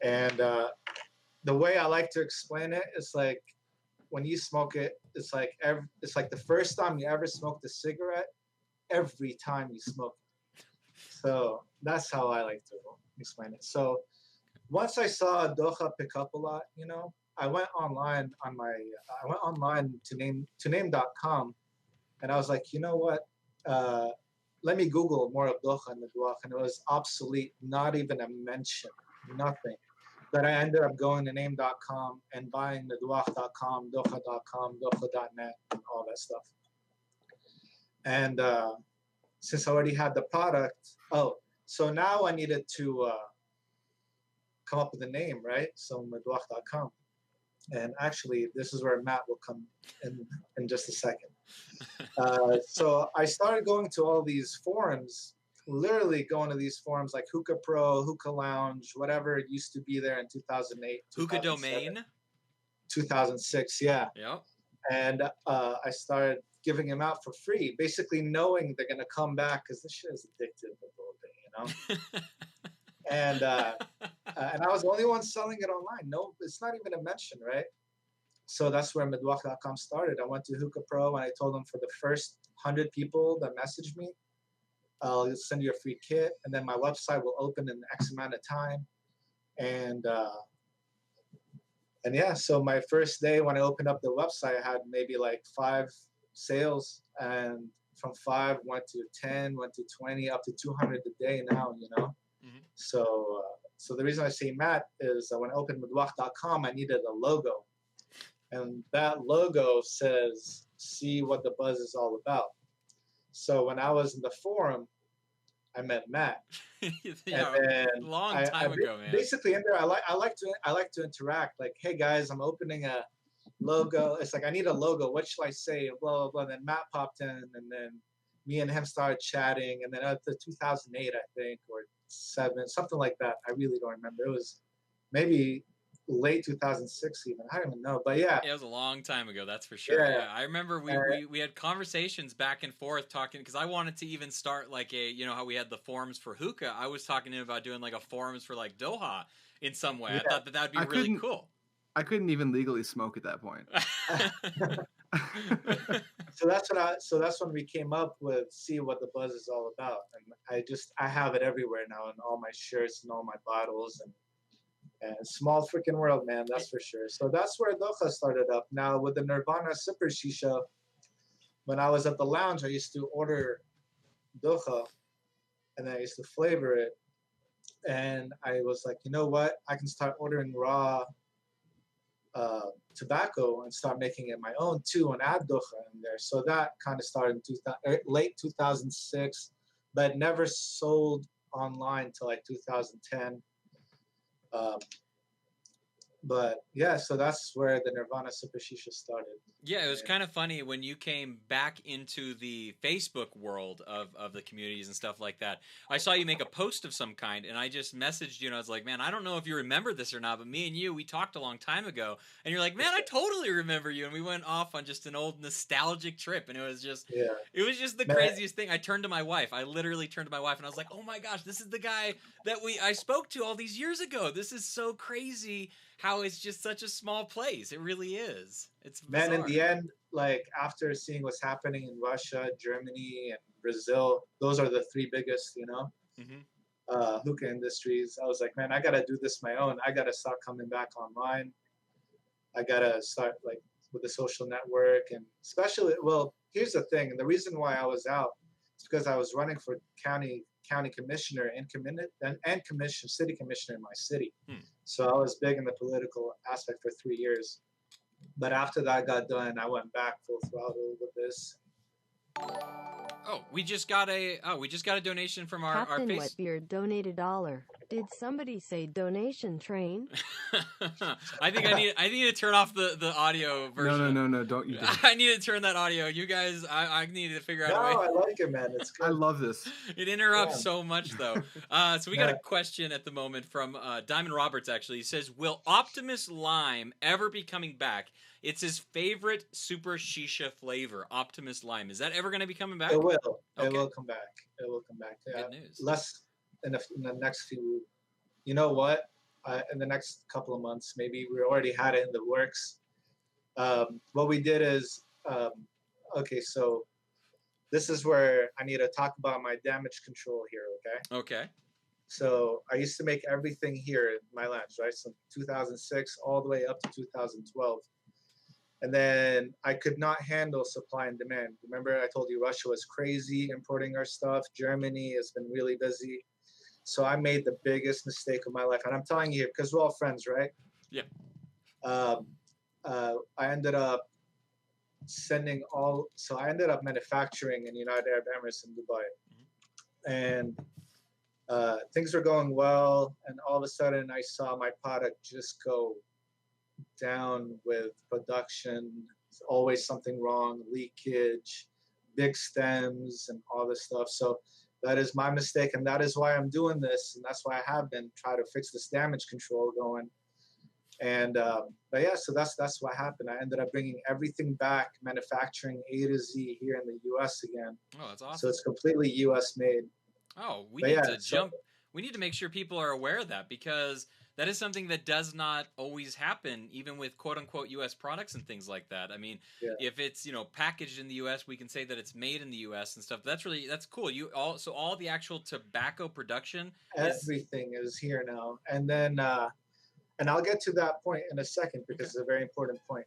And the way I like to explain it is like when you smoke it, it's like the first time you ever smoked a cigarette, every time you smoke it. So that's how I like to explain it. So once I saw Doha pick up a lot, I went online to name.com, and I was like, you know what? Let me Google more of Doha and Medwach, and it was obsolete, not even a mention, nothing. But I ended up going to name.com and buying medwach.com, doha.com, doha.net, and all that stuff. And since I already had the product, so now I needed to come up with a name, right? So medwach.com. And actually, this is where Matt will come in just a second. So I started going to all these forums, literally going to these forums like Hookah Pro, Hookah Lounge, whatever it used to be there in 2008. Hookah Domain? 2006, yeah. Yep. And I started giving them out for free, basically knowing they're going to come back because this shit is addictive a little bit, And I was the only one selling it online. No, it's not even a mention, right? So that's where medwach.com started. I went to Hookah Pro and I told them for the first 100 people that messaged me, I'll send you a free kit, and then my website will open in X amount of time. And yeah, so my first day when I opened up the website, I had maybe like 5 sales, and from 5 went to 10, went to 20, up to 200 a day now, you know. Mhm. So the reason I say Matt is when I opened Madwach.com, I needed a logo, and that logo says "See what the buzz is all about." So when I was in the forum, I met Matt. Yeah, And then long time ago, man. basically in there, I like to interact. Like, hey guys, I'm opening a logo. It's like I need a logo. What should I say? Blah blah blah. And then Matt popped in, and then me and him started chatting. And then at the 2008, I think, or 7, something like that. I really don't remember. It was maybe late 2006 even. I don't even know. But yeah. It was a long time ago, that's for sure. Yeah. Yeah, I remember we had conversations back and forth talking, because I wanted to even start like a, you know how we had the forums for hookah. I was talking to him about doing like a forums for like Doha in some way. Yeah. I thought that'd be really cool. I couldn't even legally smoke at that point. So that's when we came up with "See what the buzz is all about," and I have it everywhere now in all my shirts and all my bottles, and small freaking world, man, that's for sure. So that's where Doha started up. Now with the Nirvana Sipper Shisha, when I was at the lounge, I used to order Doha, and then I used to flavor it, and I was like, you know what, I can start ordering raw tobacco and start making it my own too, and add Doha in there. So that kind of started in late 2006, but never sold online till like 2010. But yeah, so that's where the Nirvana Super Shisha started. Yeah, it was kind of funny when you came back into the Facebook world of the communities and stuff like that. I saw you make a post of some kind, and I just messaged you, and I was like, man, I don't know if you remember this or not, but me and you, we talked a long time ago, and you're like, man, I totally remember you, and we went off on just an old nostalgic trip, and it was just the craziest thing. I turned to my wife. I literally turned to my wife, and I was like, oh my gosh, this is the guy that I spoke to all these years ago. This is so crazy how it's just such a small place. It really is. It's bizarre. Man, in the end, like after seeing what's happening in Russia, Germany, and Brazil, those are the 3 biggest, you know, hookah industries. I was like, man, I gotta do this my own. I gotta start coming back online. I gotta start like with the social network, and especially, well, here's the thing, and the reason why I was out is because I was running for county commissioner and city commissioner in my city. So I was big in the political aspect for 3 years. But after that got done, I went back full throttle with this. We just got a donation from our Captain face. Wetbeard donated $1. Did somebody say donation train? I think I need to turn off the audio version. No, don't you do it. I need to turn that audio. You guys, I need to figure out a way. No, I like it, man. It's good. I love this. It interrupts so much, though. So we got a question at the moment from Diamond Roberts, actually. He says, will Optimus Lime ever be coming back? It's his favorite super shisha flavor, Optimus Lime. Is that ever going to be coming back? It will. Okay. It will come back. It will come back. Yeah. Good news. Less in the next few. You know what? In the next couple of months, maybe we already had it in the works. What we did is, okay, so this is where I need to talk about my damage control here, okay? Okay. So I used to make everything here in my lounge, right? So 2006 all the way up to 2012. And then I could not handle supply and demand. Remember I told you Russia was crazy importing our stuff. Germany has been really busy. So I made the biggest mistake of my life. And I'm telling you, because we're all friends, right? Yeah. I ended up manufacturing in United Arab Emirates in Dubai. And things were going well. And all of a sudden I saw my product just go down with production. There's always something wrong, leakage, big stems, and all this stuff. So that is my mistake, and that is why I'm doing this, and that's why I have been trying to fix this damage control going. And but yeah, so that's what happened. I ended up bringing everything back, manufacturing A to Z here in the U.S. again. Oh, that's awesome. So it's completely U.S. made. Oh, we need to make sure people are aware of that, because That is something that does not always happen, even with quote unquote U.S. products and things like that. I mean, if it's packaged in the U.S., we can say that it's made in the U.S. and stuff. That's cool. So all the actual tobacco production, everything is here now, and then and I'll get to that point in a second because it's a very important point.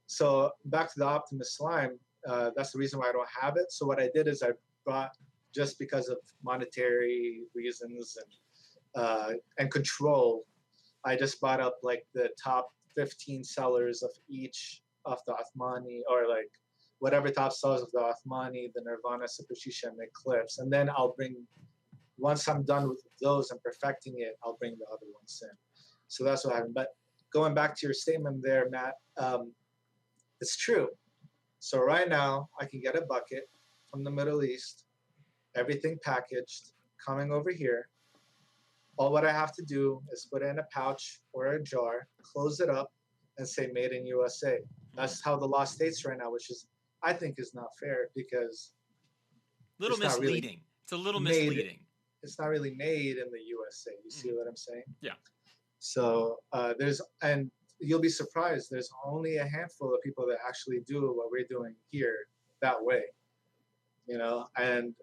So back to the Optimus slime. That's the reason why I don't have it. So what I did is I brought, just because of monetary reasons and control, I just bought up like the top 15 sellers of each of the Othmani, or like whatever top sellers of the Othmani, the Nirvana, Super Shisha, and the Eclipse. And then once I'm done with those and perfecting it, I'll bring the other ones in. So that's what happened. But going back to your statement there, Matt, it's true. So right now, I can get a bucket from the Middle East, everything packaged, coming over here. All what I have to do is put it in a pouch or a jar, close it up, and say "Made in USA." That's how the law states right now, which I think is not fair, because it's misleading. It's a little misleading. It's not really made in the USA. You see what I'm saying? Yeah. So and you'll be surprised. There's only a handful of people that actually do what we're doing here that way. And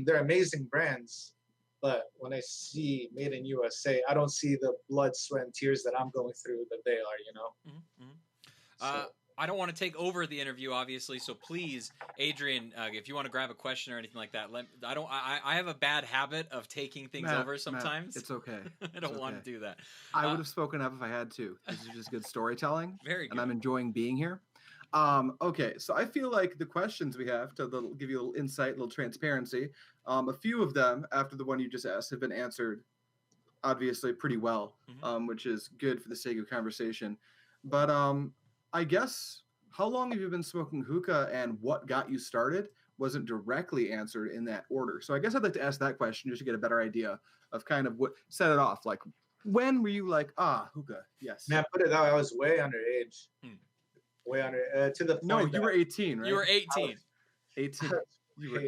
they're amazing brands, but when I see "Made in USA," I don't see the blood, sweat, and tears that I'm going through that they are. So. I don't want to take over the interview, obviously. So please, Adrian, if you want to grab a question or anything like that, I have a bad habit of taking things over sometimes. Matt, it's okay. I don't want to do that. I would have spoken up if I had to. This is just good storytelling. Very good. And I'm enjoying being here. Okay, so I feel like the questions we have to give you a little insight, a little transparency. A few of them, after the one you just asked, have been answered, obviously, pretty well, which is good for the sake of conversation. But I guess, how long have you been smoking hookah, and what got you started wasn't directly answered in that order. So I guess I'd like to ask that question just to get a better idea of kind of what set it off. Like, when were you like, hookah, yes? Man, put it out, I was way underage. Way under, to the point. No, you were 18, right? You were 18. 18. You were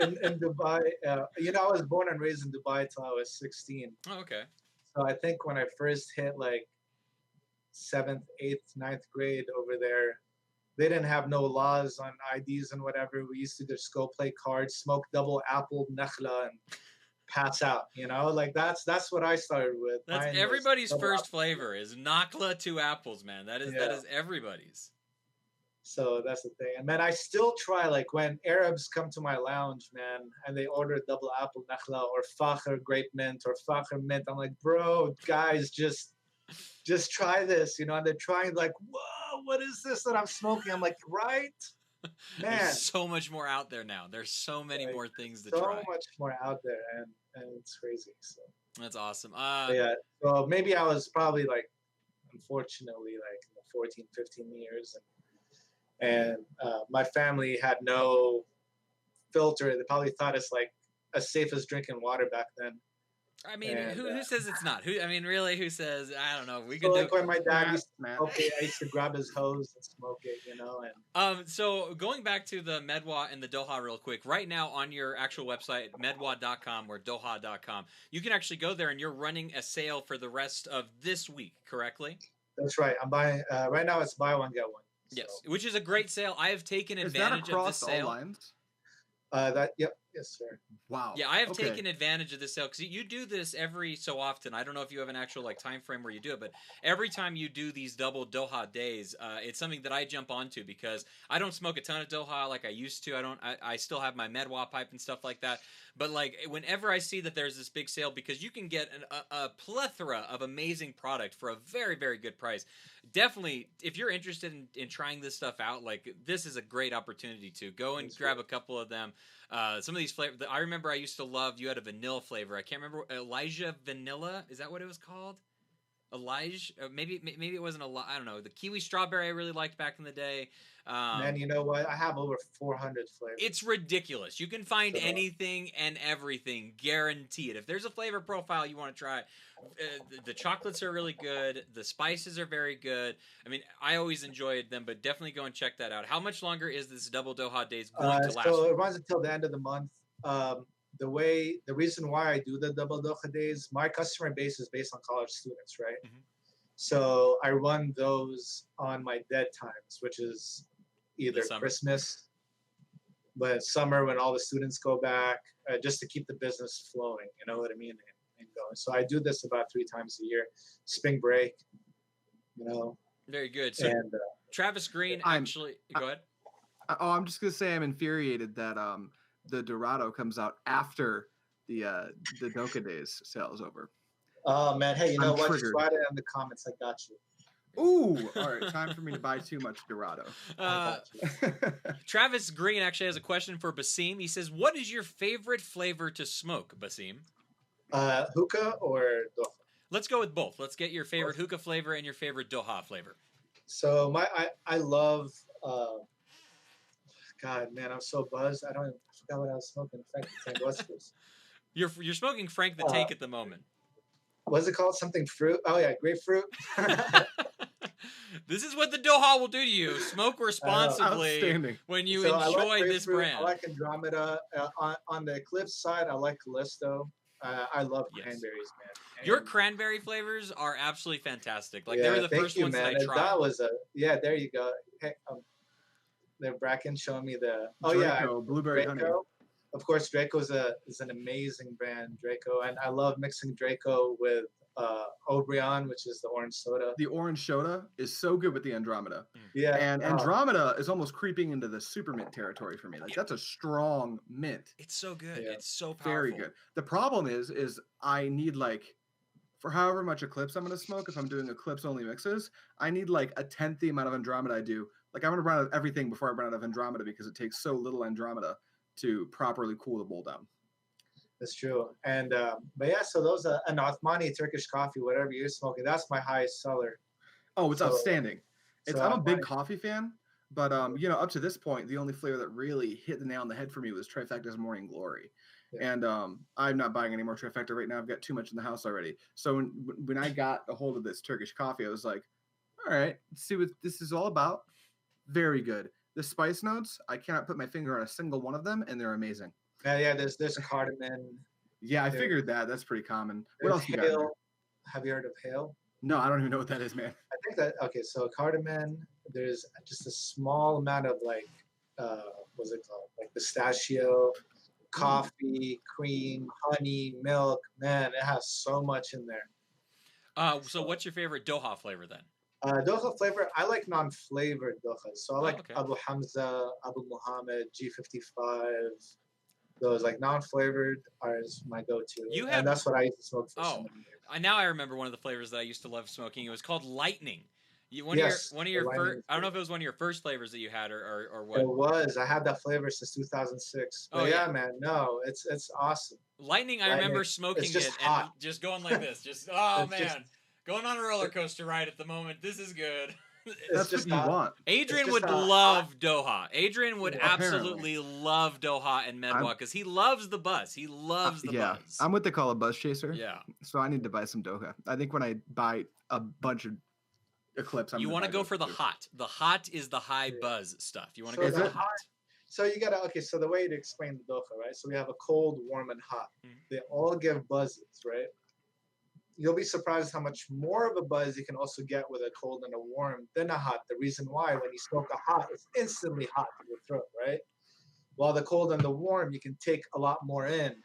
in Dubai. I was born and raised in Dubai till I was 16. Oh, okay. So I think when I first hit like 7th, 8th, 9th grade over there, they didn't have no laws on IDs and whatever. We used to just go play cards, smoke double apple nakhla, and pass out. Like that's what I started with. That's everybody's first flavor is nakhla 2 apples, man. That is everybody's. So that's the thing. And man, I still try, like when Arabs come to my lounge, man, and they order double apple nakhla or fakhr grape mint or fakhr mint. I'm like, bro, guys, just try this, and they're trying, like, whoa, what is this that I'm smoking? I'm like, right? Man. There's so much more out there now. There's so many more things to try. So much more out there, and it's crazy. So that's awesome. So maybe I was probably, like, unfortunately, like, in the 14, 15 years, and my family had no filter. They probably thought it's, like, as safe as drinking water back then. I mean, who says it's not? Really, who says, I don't know. We could do like when my dad used to smoke it, I used to grab his hose and smoke it, And so going back to the Medwa and the Doha real quick, right now on your actual website, medwa.com or doha.com, you can actually go there and you're running a sale for the rest of this week, correctly? That's right. I'm buying, right now it's buy one, get one. So. Yes, which is a great sale. I have taken advantage of this sale. All lines? Yep. Yes, sir. Wow. Yeah, I have taken advantage of this sale because you do this every so often. I don't know if you have an actual time frame where you do it, but every time you do these double Doha days, it's something that I jump onto because I don't smoke a ton of Doha like I used to. I still have my Medwa pipe and stuff like that. But like whenever I see that there's this big sale, because you can get a plethora of amazing product for a very, very good price. Definitely, if you're interested in trying this stuff out, like this is a great opportunity to go and grab a couple of them. Some of these flavors, I remember I used to love, you had a vanilla flavor. I can't remember, Elijah Vanilla, is that what it was called? Elijah, maybe it wasn't I don't know. The kiwi strawberry I really liked back in the day. Man, you know what? I have over 400 flavors. It's ridiculous. You can find anything and everything, guaranteed. If there's a flavor profile you want to try, the chocolates are really good. The spices are very good. I mean, I always enjoyed them, but definitely go and check that out. How much longer is this Double Doha Days going to last? So it runs until the end of the month. the reason why I do the double docha days, my customer base is based on college students, right? Mhm. So I run those on my dead times, which is either summer. Christmas, but summer when all the students go back, just to keep the business flowing. You know what I mean? And going. So I do this about 3 times a year. Spring break, you know. Very good. So And Travis Green I'm- actually go ahead. I'm just gonna say I'm infuriated that the Dorado comes out after the Doka Days sale is over. oh man, hey, you know I'm what? triggered. Just write it in the comments. I got you. Ooh, all right, time for me to buy too much Dorado. Uh, I got you. Travis Green actually has a question for Bassem. He says, "What is your favorite flavor to smoke, Bassem?" Hookah or doha? Let's go with both. Let's get your favorite hookah flavor and your favorite Doha flavor. So I love. God, man, I'm so buzzed. I forgot what I was smoking. Frank the Tank. What's this? You're smoking Frank the Tank at the moment. What's it called? Something fruit? Oh yeah, grapefruit. This is what the Doha will do to you. Smoke responsibly Outstanding. when you So I like enjoy this grapefruit, brand. I like Andromeda. On the Eclipse side, I like Callisto. I love Yes. cranberries, man. Your And- cranberry flavors are absolutely fantastic. Like yeah, they were the thank first you, ones man. that I tried. That was there you go. Hey, the Bracken showing me the. Oh yeah, Draco, blueberry honey. Draco. Of course, Draco is an amazing brand, Draco, and I love mixing Draco with Obrion, which is the orange soda. The orange soda is so good with the Andromeda, Yeah, and Andromeda is almost creeping into the super mint territory for me. Like that's a strong mint. It's so good. Yeah. It's so powerful. Very good. The problem is I need like, for however much Eclipse I'm going to smoke, if I'm doing Eclipse only mixes, I need like a 10th the amount of Andromeda I do. Like I'm going to run out of everything before I run out of Andromeda because it takes so little Andromeda to properly cool the bowl down. that's true. And but yeah, so those an Othmani Turkish coffee, whatever you're smoking, that's my highest seller. Oh, it's So- outstanding. so I'm a big Othmani- coffee fan, but up to this point, the only flavor that really hit the nail on the head for me was Trifecta's Morning Glory. Yeah. And I'm not buying any more Trifecta right now. I've got too much in the house already. So when I got a hold of this Turkish coffee, I was like, all right, let's see what this is all about. Very good. The spice notes, I cannot put my finger on a single one of them, and they're amazing. Yeah, there's cardamom. Yeah, I There- figured that. That's pretty common. What There's else you got? in there? Hale. Have you heard of Hale? No, I don't even know what that is, man. I think that okay. So cardamom. There's just a small amount of like, what's it called? Like pistachio, coffee, cream, honey, milk. Man, it has so much in there. So what's your favorite Doha flavor then? Doha flavor. I like non-flavored dohas. So I like okay. Abu Hamza, Abu Muhammad, G55. Those like non-flavored are my go-to. You and have- that's what I used to smoke for so Oh. many years. Now I remember one of the flavors that I used to love smoking. It was called Lightning. Yes, One of the your Lightning first. is I don't know good. if it was one of your first flavors that you had or It what. was. I had that flavor since 2006. But Oh, yeah, yeah. man. No, it's awesome. Lightning. I Lightning. remember smoking just it hot. and just going like this. Just oh It's man, just- going on a roller coaster ride at the moment. This is good. That's just what you not- want. Adrian just would not love Doha. Adrian would Yeah, apparently. absolutely love Doha and Medwa because he loves the buzz. He loves the Yeah, buzz. I'm what they call a buzz chaser. Yeah. So I need to buy some Doha. I think when I buy a bunch of Eclipse, You want to go for the hot. The hot is the high Yeah. buzz stuff. You want to So go for the the hot. So you gotta So the way to explain the doha, right? So we have a cold, warm, and hot. Mhm. They all give buzzes, right? You'll be surprised how much more of a buzz you can also get with a cold and a warm than a hot. The reason why, when you smoke a hot, it's instantly hot to your throat, right? While the cold and the warm, you can take a lot more in.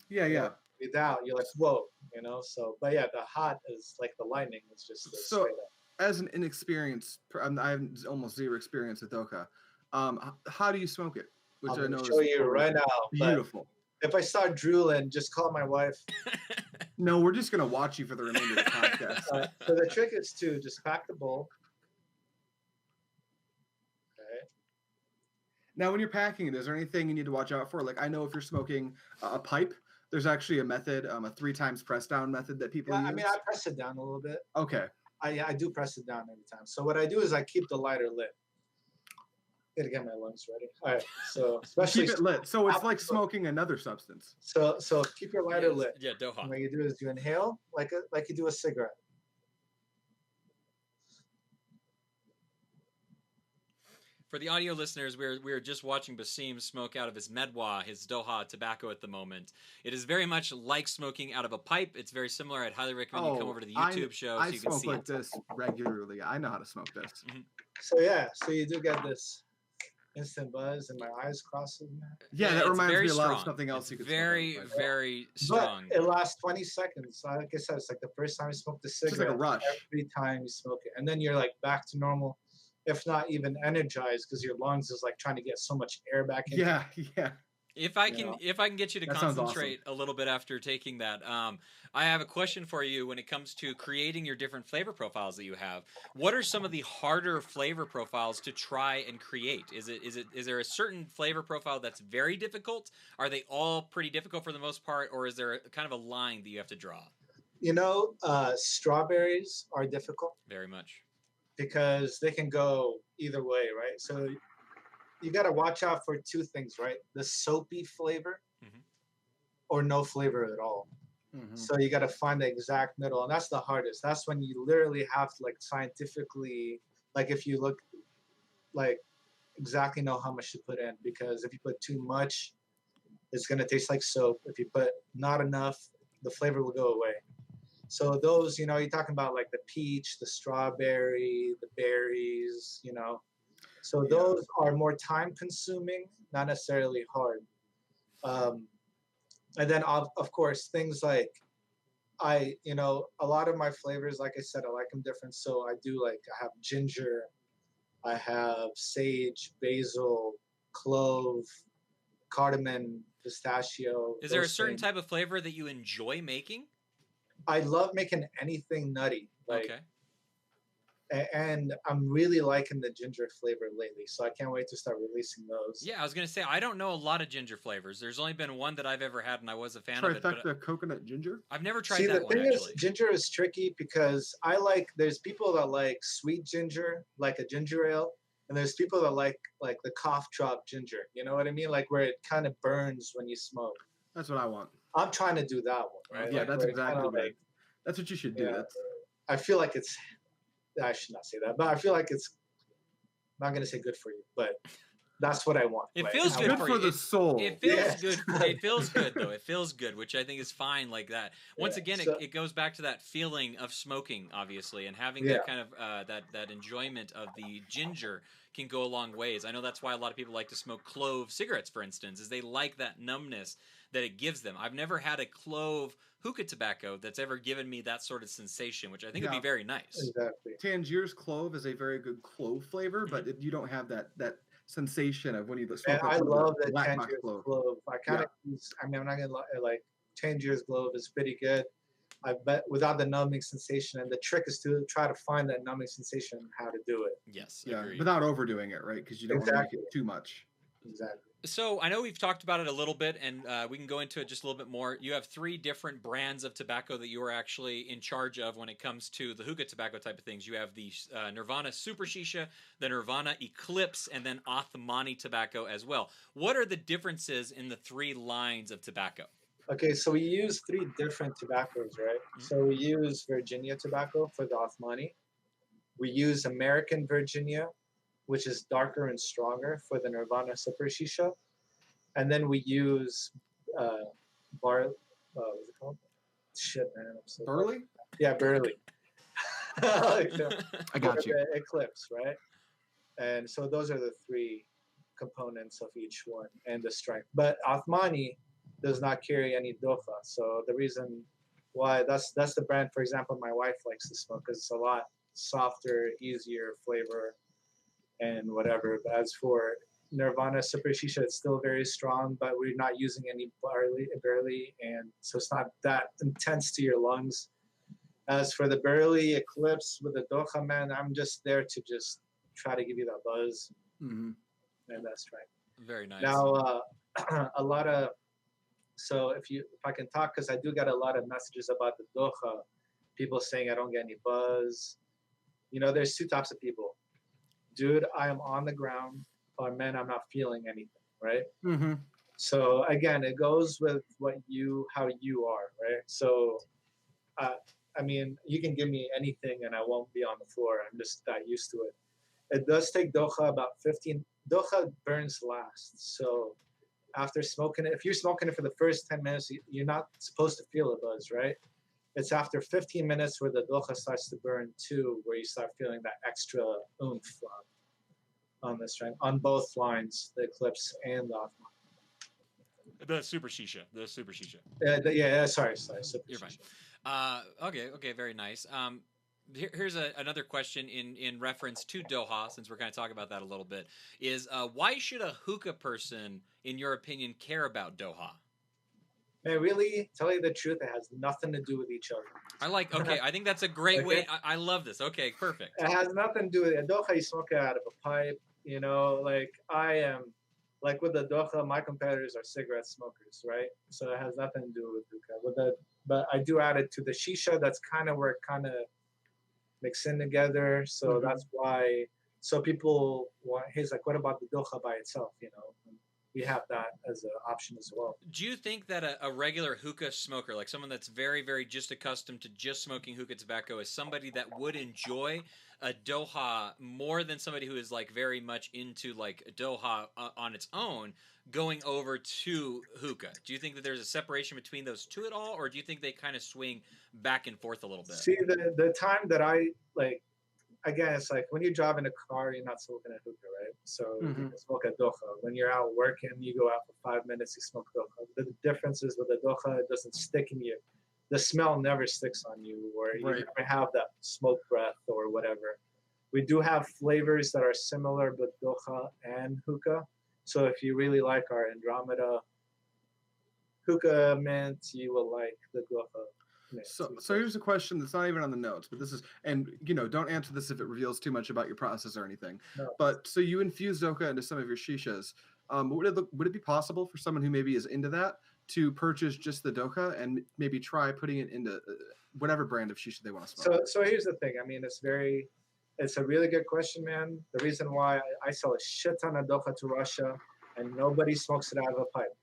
Yeah. Without, you're like, whoa, you know. So, but yeah, the hot is like the lightning. It's just So- straight up. As an inexperienced, I have almost zero experience with Doha. How do you smoke it? Which I'm I know gonna is show you right now. But beautiful. if I start drooling, just call my wife. No, we're just gonna watch you for the remainder of the podcast. So the trick is to just pack the bowl. Okay. Now, when you're packing it, is there anything you need to watch out for? Like, I know if you're smoking a pipe, there's actually a method, a 3 times press down method that people Yeah, use. I mean, I press it down a little bit. Okay. I do press it down every time. So what I do is I keep the lighter lit. Gotta get my lungs ready. All right. So especially Keep it lit. So it's like Absolutely. smoking another substance. so keep your lighter lit. Yeah, Doha. And what you do is you inhale like you do a cigarette. For the audio listeners, we're just watching Bassem smoke out of his Medwa, his Doha tobacco at the moment. It is very much like smoking out of a pipe. It's very similar. I'd highly recommend you come over to the YouTube show so you can see I smoke like it. this regularly. I know how to smoke this. So yeah, so you do get this instant buzz, and my eyes cross. Yeah, that it's reminds very me a lot of strong. something else It's you could very, smoke. very strong. But it lasts 20 seconds. Like I said, it's like the first time you smoke the It's just cigarette. like a rush. Every time you smoke it, and then you're like back to normal, if not even energized, because your lungs is like trying to get so much air back in. Yeah. If I can get you to That sounds concentrate a little bit after taking that, I have a question for you when it comes to creating your different flavor profiles that you have. What are some of the harder flavor profiles to try and create? Is there a certain flavor profile that's very difficult? Are they all pretty difficult for the most part, or is there a kind of a line that you have to draw? You know, strawberries are difficult Very much. because they can go either way, right? So you got to watch out for two things, right? The soapy flavor or no flavor at all. So you got to find the exact middle, and that's the hardest. That's when you literally have to like scientifically, like if you look, like exactly know how much to put in, because if you put too much, it's gonna taste like soap. If you put not enough, the flavor will go away. So those, you know, you're talking about like the peach, the strawberry, the berries, you know. So those are more time consuming, not necessarily hard. And then of course things like you know, a lot of my flavors, like I said, I like them different. So I have ginger, I have sage, basil, clove, cardamom, pistachio. Is there a certain type of flavor that you enjoy making? I love making anything nutty. Like, Okay. And I'm really liking the ginger flavor lately, so I can't wait to start releasing those. Yeah, I was gonna say I don't know a lot of ginger flavors. There's only been one that I've ever had, and I was a fan of it. But Trifecta coconut ginger. I've never tried See, that the one thing actually. is, ginger is tricky because there's people that like sweet ginger, like a ginger ale, and there's people that like the cough drop ginger. You know what I mean? Like where it kind of burns when you smoke. That's what I want. I'm trying to do that one, right? Yeah, Like, that's where it exactly kinda, right. That's what you should do. Yeah. That's I feel like I should not say that, but I feel like it's I'm not gonna say good for you, but that's what I want. It Like, feels I good want- good for for you. the soul. It feels Yeah. good. It feels good though. It feels good, which I think is fine like that. Once Yeah, again, so- it goes back to that feeling of smoking, obviously, and having Yeah. that kind of that enjoyment of the ginger can go a long ways. I know that's why a lot of people like to smoke clove cigarettes, for instance, is they like that numbness that it gives them. I've never had a clove hookah tobacco that's ever given me that sort of sensation, which I think would be Yeah. very nice. Exactly. Tangier's clove is a very good clove flavor, but you don't have that sensation of when you smoke. And like I some of love the black box Tangier's clove. Glove. I kind of use. I mean, I'm not gonna lie. Like Tangier's Glove is pretty good. I bet without the numbing sensation, and the trick is to try to find that numbing sensation and how to do it. Yes, Yeah, agreed. without overdoing it, right? Because you don't want to Exactly. make it too much. Exactly. So I know we've talked about it a little bit, and we can go into it just a little bit more. You have 3 different brands of tobacco that you are actually in charge of when it comes to the hookah tobacco type of things. You have the Nirvana Super Shisha, the Nirvana Eclipse, and then Othmani tobacco as well. What are the differences in the 3 lines of tobacco? Okay, so we use 3 different tobaccos, right? So we use Virginia tobacco for the Othmani. We use American Virginia, which is darker and stronger, for the Nirvana Super Shisha. And then we use what's it called? Shit, man. I'm so Burley? Yeah, Burley. Like I got you. the Eclipse, right? And so those are the 3 components of each one and the strength. But Othmani does not carry any dofa. So the reason why that's the brand, for example, my wife likes to smoke because it's a lot softer, easier flavor and whatever. But as for Nirvana Super Shisha, it's still very strong, but we're not using any barley, and so it's not that intense to your lungs. As for the Burley Eclipse with the Doha, man, I'm just there to just try to give you that buzz Mm-hmm. and that strength. Very nice. Now, a lot of if I can talk, because I do get a lot of messages about the Doha, people saying I don't get any buzz. You know, there's 2 types of people. Dude, I am on the ground, or man, I'm not feeling anything, right? Mm-hmm. So again, it goes with how you are, right? So, I mean, you can give me anything and I won't be on the floor. I'm just that used to it. It does take docha about 15. Docha burns last. So after smoking it, if you're smoking it for the first 10 minutes, you're not supposed to feel a buzz, right? It's after 15 minutes where the docha starts to burn too, where you start feeling that extra oomph on the strength, on both lines, the Eclipse and the off line. The Super Shisha. Sorry. Super You're fine. Shisha. Okay, very nice. Here's another question in reference to Doha, since we're kind of talking about that a little bit, is why should a hookah person, in your opinion, care about Doha? Man, really, tell you the truth, it has nothing to do with each other. I think that's a great way. I love this. Okay, perfect. It has nothing to do with it. Doha, you smoke it out of a pipe, like I am, like with the Doha, my competitors are cigarette smokers, right? So it has nothing to do with hookah. But I do add it to the shisha, that's kind of where it kind of mix in together. So that's why, so people want, he's like, what about the docha by itself? We have that as an option as well. Do you think that a regular hookah smoker, like someone that's very, very just accustomed to just smoking hookah tobacco, is somebody that would enjoy a doha more than somebody who is like very much into like a doha on its own going over to hookah? Do you think that there's a separation between those two at all, or do you think they kind of swing back and forth a little bit? See, the time that I like, again, it's like when you drive in a car, you're not smoking a hookah, right? So you can smoke a docha. When you're out working, you go out for 5 minutes, you smoke docha. The difference is with a docha, it doesn't stick in you. The smell never sticks on you, or you never have that smoke breath or whatever. We do have flavors that are similar with docha and hookah. So if you really like our Andromeda hookah mint, you will like the docha. So here's a question that's not even on the notes, but this is, and don't answer this if it reveals too much about your process or anything. No. But so you infuse docha into some of your shishas. Would it be possible for someone who maybe is into that to purchase just the docha and maybe try putting it into whatever brand of shisha they want to smoke? So here's the thing. I mean, it's a really good question, man. The reason why I sell a shit ton of docha to Russia and nobody smokes it out of a pipe.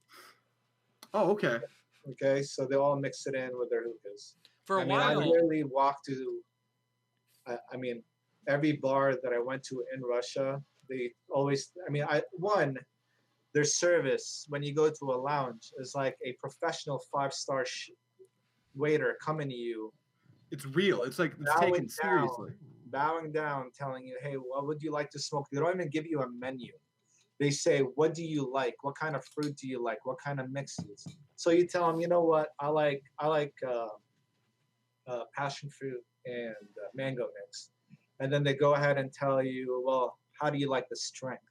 Oh, okay. Okay, so they all mix it in with their hookahs. For a while, I literally walked to, every bar that I went to in Russia, they always, their service when you go to a lounge is like a professional 5-star waiter coming to you. It's real. It's like it's taken seriously. Bowing down, telling you, hey, what would you like to smoke? They don't even give you a menu. They say, what do you like? What kind of fruit do you like? What kind of mixes? So you tell them, you know what? I like passion fruit and mango mix. And then they go ahead and tell you, well, how do you like the strength?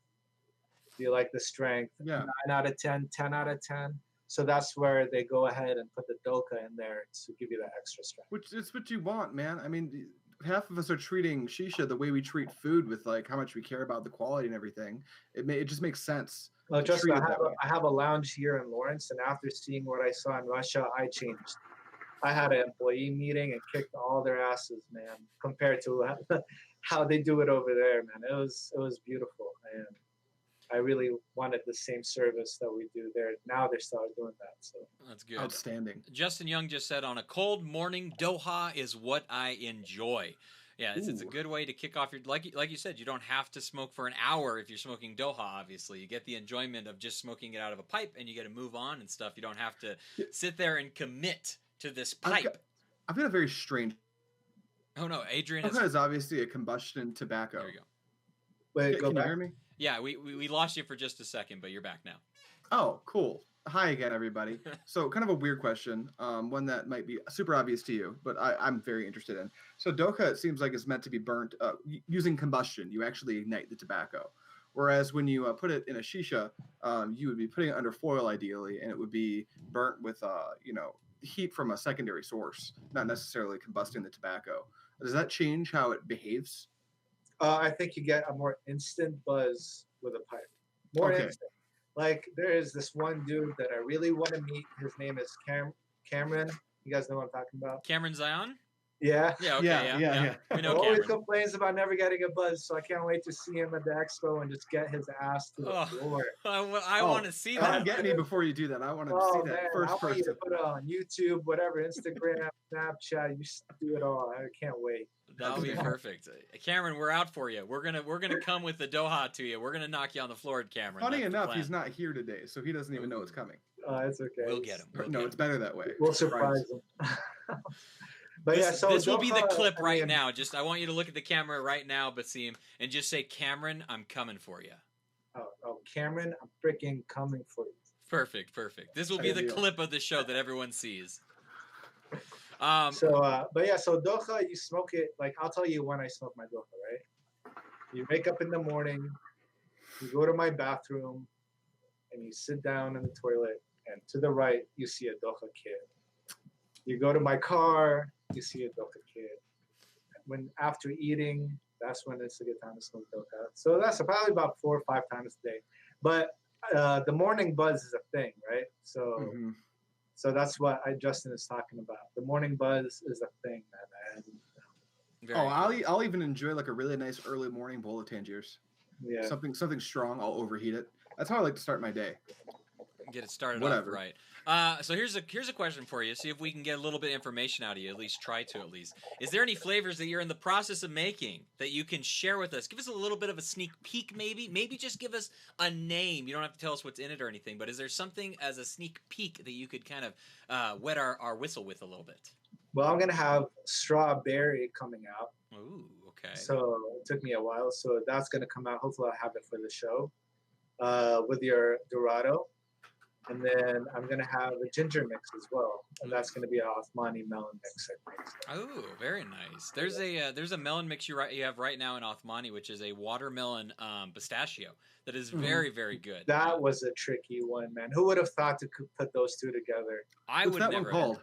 Do you like the strength? Yeah. 9 out of 10, 10 out of 10. So that's where they go ahead and put the docha in there to give you that extra strength. Which is what you want, man. I mean, half of us are treating shisha the way we treat food, with like how much we care about the quality and everything. It just makes sense. Well, trust me, I have a lounge here in Lawrence, and after seeing what I saw in Russia, I changed. I had an employee meeting and kicked all their asses, man, compared to how they do it over there, man. It was beautiful, and I really wanted the same service that we do there. Now they're starting doing that, so that's good. Outstanding. Justin Young just said, on a cold morning, doha is what I enjoy. Yeah, it's a good way to kick off your, like you said, you don't have to smoke for an hour if you're smoking doha, obviously. You get the enjoyment of just smoking it out of a pipe, and you get to move on and stuff. You don't have to sit there and commit to this pipe. I've got a very strange... Oh, no, Adrian is obviously a combustion tobacco. There you go. Wait, Can you hear me? Yeah, we lost you for just a second, but you're back now. Oh, cool. Hi again, everybody. So kind of a weird question, one that might be super obvious to you, but I'm very interested in. So docha, it seems like, is meant to be burnt using combustion. You actually ignite the tobacco. Whereas when you put it in a shisha, you would be putting it under foil ideally, and it would be burnt with heat from a secondary source, not necessarily combusting the tobacco. Does that change how it behaves? I think you get a more instant buzz with a pipe. More instant. Like, there is this one dude that I really want to meet. His name is Cameron. You guys know what I'm talking about? Cameron Zion? Yeah. Yeah, okay, Yeah. We know Always Cameron. complains about never getting a buzz, so I can't wait to see him at the expo and just get his ass to the Oh, floor. I Oh, want to see Come that. get me before you do that. I want to Oh see man, that I first want you to person. put it on YouTube, whatever, Instagram, Snapchat. You should do it all. I can't wait. That'll be perfect. Cameron, we're out for you. We're gonna come with the Doha to you. We're gonna knock you on the floor, Cameron. Funny That's the enough, plan. he's not here today, so he doesn't even know it's coming. It's okay. We'll get him. We'll No, get it's him. better that way. We'll surprise him. But yeah, so this will be the Doha, clip I right mean, now. Just I want you to look at the camera right now, Bassem, and just say, "Cameron, I'm coming for you." Oh, Cameron, I'm freaking coming for you. Perfect. This will be the Ideal. clip of the show that everyone sees. So Doha, you smoke it. Like, I'll tell you when I smoke my Doha, right? You wake up in the morning, you go to my bathroom, and you sit down in the toilet, and to the right, you see a Doha kid. You go to my car, you see a Doha kid. When after eating, that's when it's a good time to smoke Doha. So that's probably about 4 or 5 times a day. But the morning buzz is a thing, right? So so that's what Justin is talking about. The morning buzz is a thing, man. I'll even enjoy like a really nice early morning bowl of Tangiers. Yeah. Something strong. I'll overheat it. That's how I like to start my day. Get it started Whatever. off right. So here's a question for you. See if we can get a little bit of information out of you. At least try to. At least. Is there any flavors that you're in the process of making that you can share with us? Give us a little bit of a sneak peek, maybe. Maybe just give us a name. You don't have to tell us what's in it or anything. But is there something as a sneak peek that you could kind of wet our whistle with a little bit? Well, I'm gonna have strawberry coming out. Ooh, okay. So it took me a while. So that's gonna come out. Hopefully, I'll have it for the show. With your Dorado. And then I'm gonna have a ginger mix as well, and that's gonna be an Othmani melon mix, I think. Oh, very nice. There's a melon mix you have right now in Othmani, which is a watermelon pistachio that is very, very good. That was a tricky one, man. Who would have thought to put those two together? I What's would that never. one called?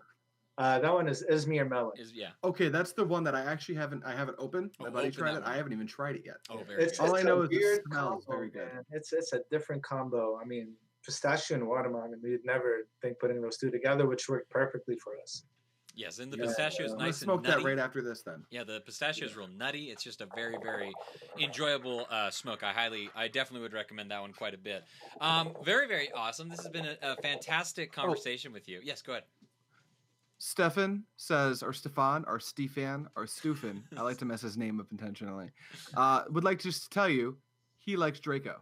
That one is Izmir melon. Okay, that's the one that I actually haven't opened. My buddy open tried that it. one. I haven't even tried it yet. Oh, very It's good. All I a know is the weird smell is combo, very good. man. It's a different combo. I mean, pistachio and watermelon. You'd never think putting those two together, which worked perfectly for us. Yes, and the pistachio is I'm gonna nice smoke and nutty. that right after this then. Yeah, the pistachio is real nutty. It's just a very, very enjoyable smoke. I definitely would recommend that one quite a bit. Very, very awesome. This has been a fantastic conversation with you. Yes, go ahead. Stefan says, or Stefan, or Stefan, or Stufan. I like to mess his name up intentionally. Would like to just tell you, he likes Draco.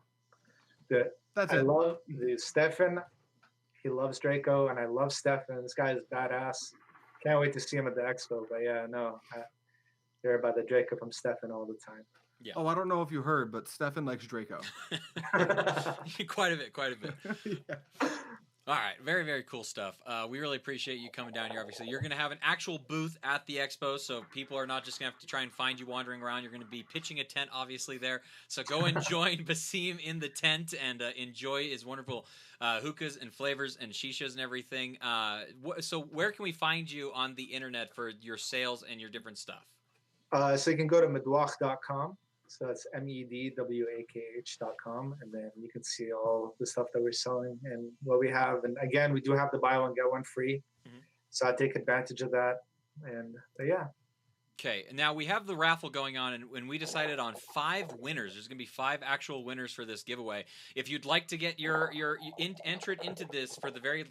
That's I it. love Stefan. He loves Draco, and I love Stefan. This guy is badass. Can't wait to see him at the expo. But yeah, no, I hear about the Draco from Stefan all the time. Yeah. Oh, I don't know if you heard, but Stefan likes Draco. Quite a bit. Yeah. All right, very, very cool stuff. We really appreciate you coming down here. Obviously, you're going to have an actual booth at the expo, so people are not just going to have to try and find you wandering around. You're going to be pitching a tent, obviously, there. So go and join Bassem in the tent and enjoy his wonderful hookahs and flavors and shishas and everything. So where can we find you on the internet for your sales and your different stuff? So you can go to medwakh.com. So that's medwakh.com, and then you can see all the stuff that we're selling and what we have. And again, we do have the buy one get one free, so I take advantage of that. And but yeah. Okay, now we have the raffle going on, and when we decided on 5 winners, there's going to be 5 actual winners for this giveaway. If you'd like to get your entered into this for the very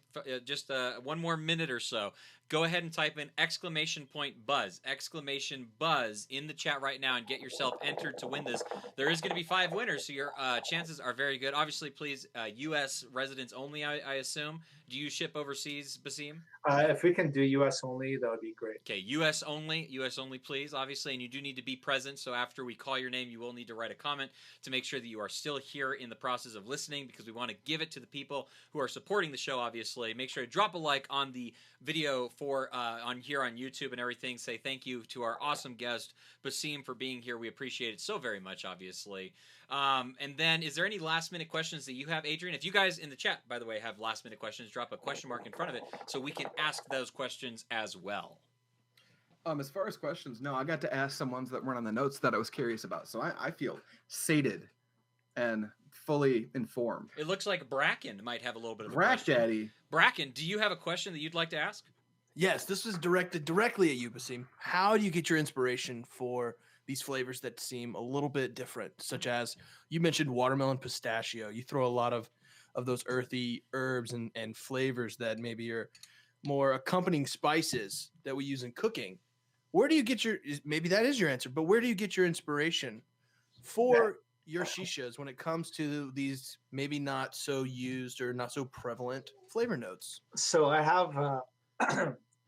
just one more minute or so, go ahead and type in !buzz in the chat right now and get yourself entered to win this. There is going to be 5 winners, so your chances are very good. Obviously, please, U.S. residents only, I assume. Do you ship overseas, Bassem? If we can do U.S. only, that would be great. Okay, U.S. only, please, obviously, and you do need to be present, so after we call your name, you will need to write a comment to make sure that you are still here in the process of listening, because we want to give it to the people who are supporting the show, obviously. Make sure to drop a like on the video for on here on YouTube and everything. Say thank you to our awesome guest, Bassem, for being here. We appreciate it so very much, obviously. And then, is there any last-minute questions that you have, Adrian? If you guys in the chat, by the way, have last-minute questions, drop a question mark in front of it so we can ask those questions as well. As far as questions, no, I got to ask some ones that weren't on the notes that I was curious about. So I feel sated and fully informed. It looks like Bracken might have a little bit of a Rack question. Daddy. Bracken, do you have a question that you'd like to ask? Yes, this was directed directly at you, Bassem. How do you get your inspiration for these flavors that seem a little bit different, such as you mentioned watermelon pistachio? You throw a lot of those earthy herbs and flavors that maybe are more accompanying spices that we use in cooking. Where do you get maybe that is your answer, but where do you get your inspiration for your shishas when it comes to these maybe not so used or not so prevalent flavor notes? So I have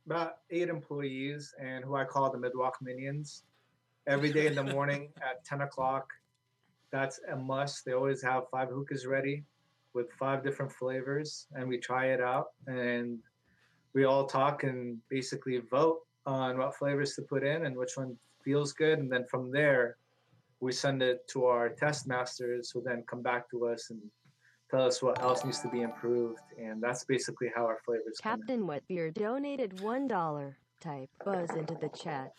about 8 employees, and who I call the Midwalk Minions. Every day in the morning at 10 o'clock, that's a must. They always have 5 hookahs ready with 5 different flavors, and we try it out, and we all talk and basically vote on what flavors to put in and which one feels good. And then from there, we send it to our test masters, who then come back to us and tell us what else needs to be improved. And that's basically how our flavors come in. Captain Wetbeard donated $1. Type buzz into the chat.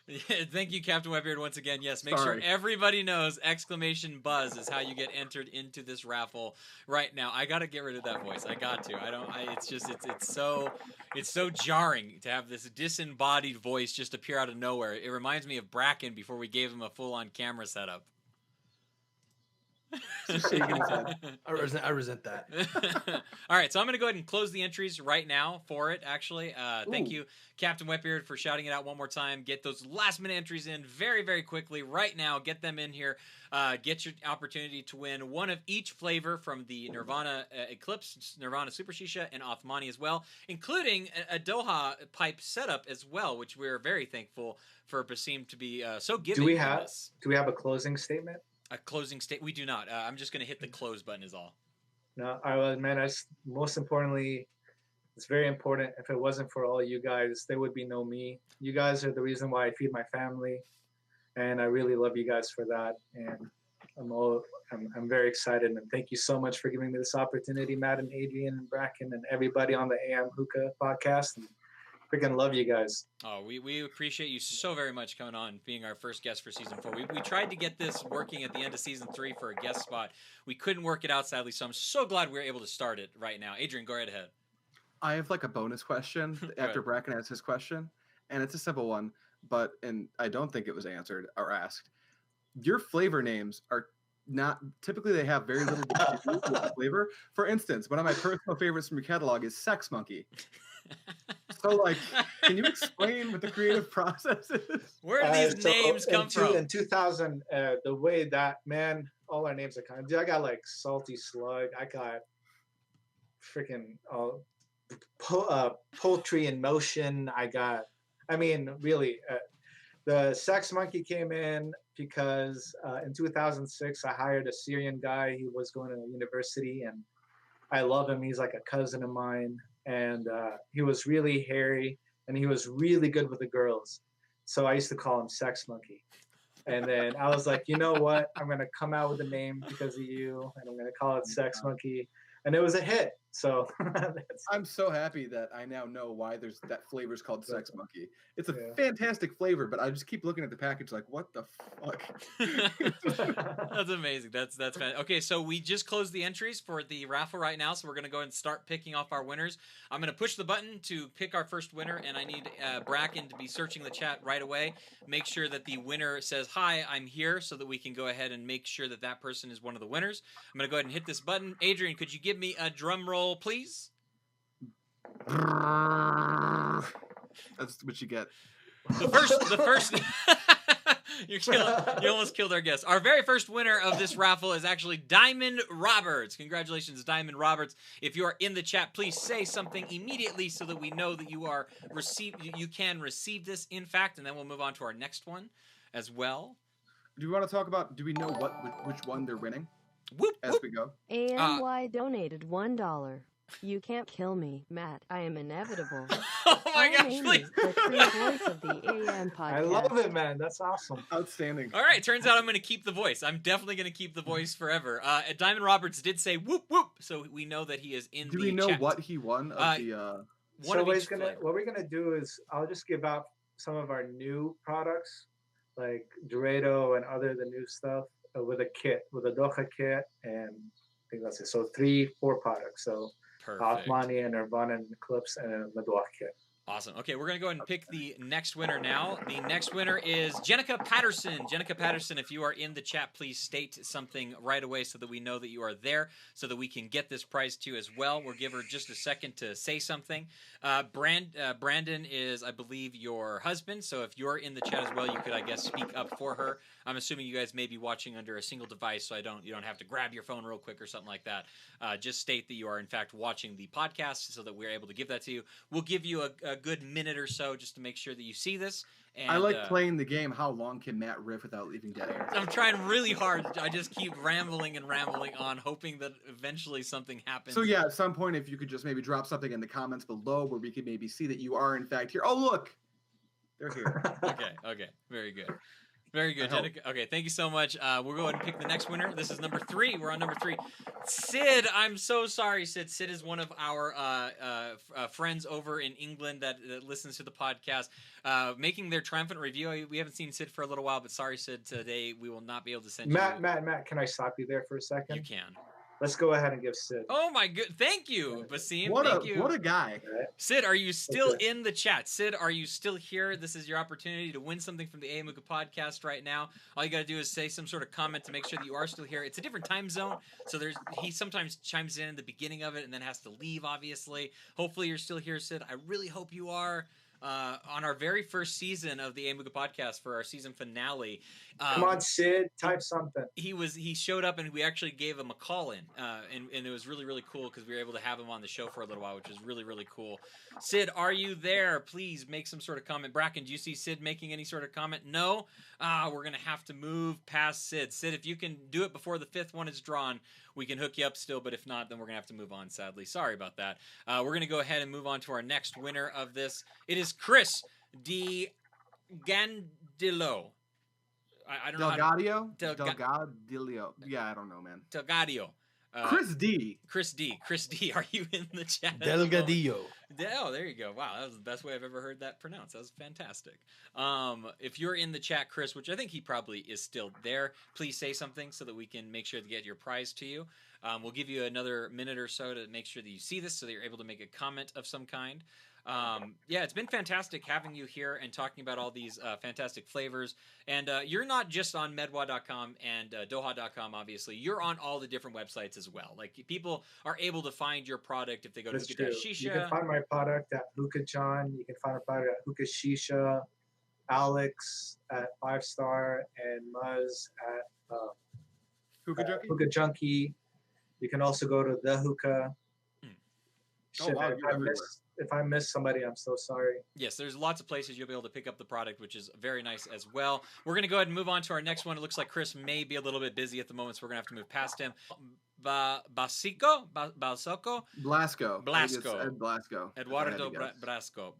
Yeah, thank you, Captain Webbeard, once again. Yes, make Sorry. sure everybody knows exclamation buzz is how you get entered into this raffle right now. I got to get rid of that voice. I got to. It's so jarring to have this disembodied voice just appear out of nowhere. It reminds me of Bracken before we gave him a full-on camera setup. I resent that. All right, so I'm going to go ahead and close the entries right now for it, actually. Thank you, Captain Wetbeard, for shouting it out one more time. Get those last-minute entries in very, very quickly right now. Get them in here. Get your opportunity to win one of each flavor from the Nirvana Eclipse, Nirvana Super Shisha, and Othmani as well, including a Doha pipe setup as well, which we're very thankful for Bassem to be so giving. Do we have a closing statement? A closing state? We do not. I'm just going to hit the close button is all. No, most importantly, it's very important. If it wasn't for all you guys, there would be no me. You guys are the reason why I feed my family, and I really love you guys for that. And I'm very excited, and thank you so much for giving me this opportunity, Matt and Adrian and Bracken and everybody on the AM Hookah podcast. And freaking love you guys. Oh, we appreciate you so very much coming on, being our first guest for season 4. We tried to get this working at the end of season 3 for a guest spot. We couldn't work it out, sadly, so I'm so glad we were able to start it right now. Adrian, go right ahead. I have like a bonus question after Bracken asks his question, and it's a simple one, and I don't think it was answered or asked. Your flavor names are not typically, they have very little to do with flavor. For instance, one of my personal favorites from your catalog is Sex Monkey. So, like, can you explain what the creative process is? Where do these names come from? In 2000, the way that, man, all our names are kind of, dude, I got like Salty Slug. I got freaking Poultry in Motion. Really, the Sex Monkey came in because in 2006, I hired a Syrian guy. He was going to university, and I love him. He's like a cousin of mine. And he was really hairy, and he was really good with the girls. So I used to call him Sex Monkey. And then I was like, you know what? I'm going to come out with a name because of you, and I'm going to call it Sex Monkey. And it was a hit. So I'm so happy that I now know why that flavor is called Sex Monkey. It's a fantastic flavor, but I just keep looking at the package like, what the fuck? That's amazing. That's fantastic. Okay, so we just closed the entries for the raffle right now, so we're going to go ahead and start picking off our winners. I'm going to push the button to pick our first winner, and I need Bracken to be searching the chat right away. Make sure that the winner says, hi, I'm here, so that we can go ahead and make sure that that person is one of the winners. I'm going to go ahead and hit this button. Adrian, could you give me a drum roll, please? That's what you get. The first you almost killed our guest. Our very first winner of this raffle is actually Diamond Roberts. Congratulations, Diamond Roberts. If you are in the chat, please say something immediately so that we know that you can receive this, in fact, and then we'll move on to our next one as well. Do we want to talk about, do we know which one they're winning? Whoop, as whoop. we go? AMY donated $1. You can't kill me, Matt. I am inevitable. Oh my gosh, name please. is the free voice of the AM podcast. I love it, man. That's awesome. Outstanding. All right, turns out I'm going to keep the voice. I'm definitely going to keep the voice forever. Diamond Roberts did say whoop whoop, so we know that he is in the chat. Do we know what he won of the... What we're gonna do is I'll just give out some of our new products, like Dorado and the new stuff, with a kit, with a Doha kit, and I think that's it. So 3-4 products. So Perfect. Othmani and Nirvana and Eclipse and a Madwak kit. Awesome. Okay, we're going to go ahead and pick the next winner now. The next winner is Jenica Patterson. Jenica Patterson, if you are in the chat, please state something right away so that we know that you are there so that we can get this prize to you as well. We'll give her just a second to say something. Brandon is, I believe, your husband, so if you're in the chat as well, you could, I guess, speak up for her. I'm assuming you guys may be watching under a single device, so you don't have to grab your phone real quick or something like that. Just state that you are, in fact, watching the podcast so that we're able to give that to you. We'll give you a good minute or so just to make sure that you see this. And, I like playing the game. How long can Matt riff without leaving dead air? I'm trying really hard. I just keep rambling on, hoping that eventually something happens. So yeah, at some point, if you could just maybe drop something in the comments below where we could maybe see that you are in fact here. Oh, look, they're here. Okay, very good. Very good, Jenica. Okay, thank you so much. We'll go ahead and pick the next winner. This is number 3. We're on number 3. Sid, I'm so sorry, Sid. Sid is one of our friends over in England that listens to the podcast, making their triumphant review. We haven't seen Sid for a little while, but sorry, Sid. Today we will not be able to send you. Matt, can I stop you there for a second? You can. Let's go ahead and give Sid. Oh my good, thank you, Bassem. What Thank a guy. Sid, are you still in the chat? Sid, are you still here? This is your opportunity to win something from the AM Hookah Podcast right now. All you got to do is say some sort of comment to make sure that you are still here. It's a different time zone, so he sometimes chimes in the beginning of it and then has to leave, obviously. Hopefully you're still here, Sid. I really hope you are. On our very first season of the AM Hookah Podcast for our season finale. Come on, Sid, type something. He showed up and we actually gave him a call in, and it was really, really cool because we were able to have him on the show for a little while, which is really, really cool. Sid, are you there? Please make some sort of comment. Bracken, do you see Sid making any sort of comment? No? We're going to have to move past Sid. Sid, if you can do it before the 5th one is drawn, we can hook you up still, but if not, then we're going to have to move on, sadly. Sorry about that. We're going to go ahead and move on to our next winner of this. It is Chris D. Gandillo. I don't know. Delgadillo. Yeah, I don't know, man. Delgadio. Chris D. Chris D. Are you in the chat? Delgadillo. Oh, there you go. Wow, that was the best way I've ever heard that pronounced. That was fantastic. If you're in the chat, Chris, which I think he probably is still there, please say something so that we can make sure to get your prize to you. We'll give you another minute or so to make sure that you see this so that you're able to make a comment of some kind. Yeah, it's been fantastic having you here and talking about all these fantastic flavors. And you're not just on medwa.com and doha.com, obviously. You're on all the different websites as well. Like, people are able to find your product if they go to Hookah Shisha. You can find my product at Hookah John. You can find my product at Hookah Shisha, Alex at 5 Star, and Muzz at Hookah Junkie. You can also go to The Hookah. Oh, wow, you're everywhere. If I miss somebody, I'm so sorry. Yes, there's lots of places you'll be able to pick up the product, which is very nice as well. We're going to go ahead and move on to our next one. It looks like Chris may be a little bit busy at the moment, so we're going to have to move past him. Blasco. Ed Blasco. Eduardo Blasco.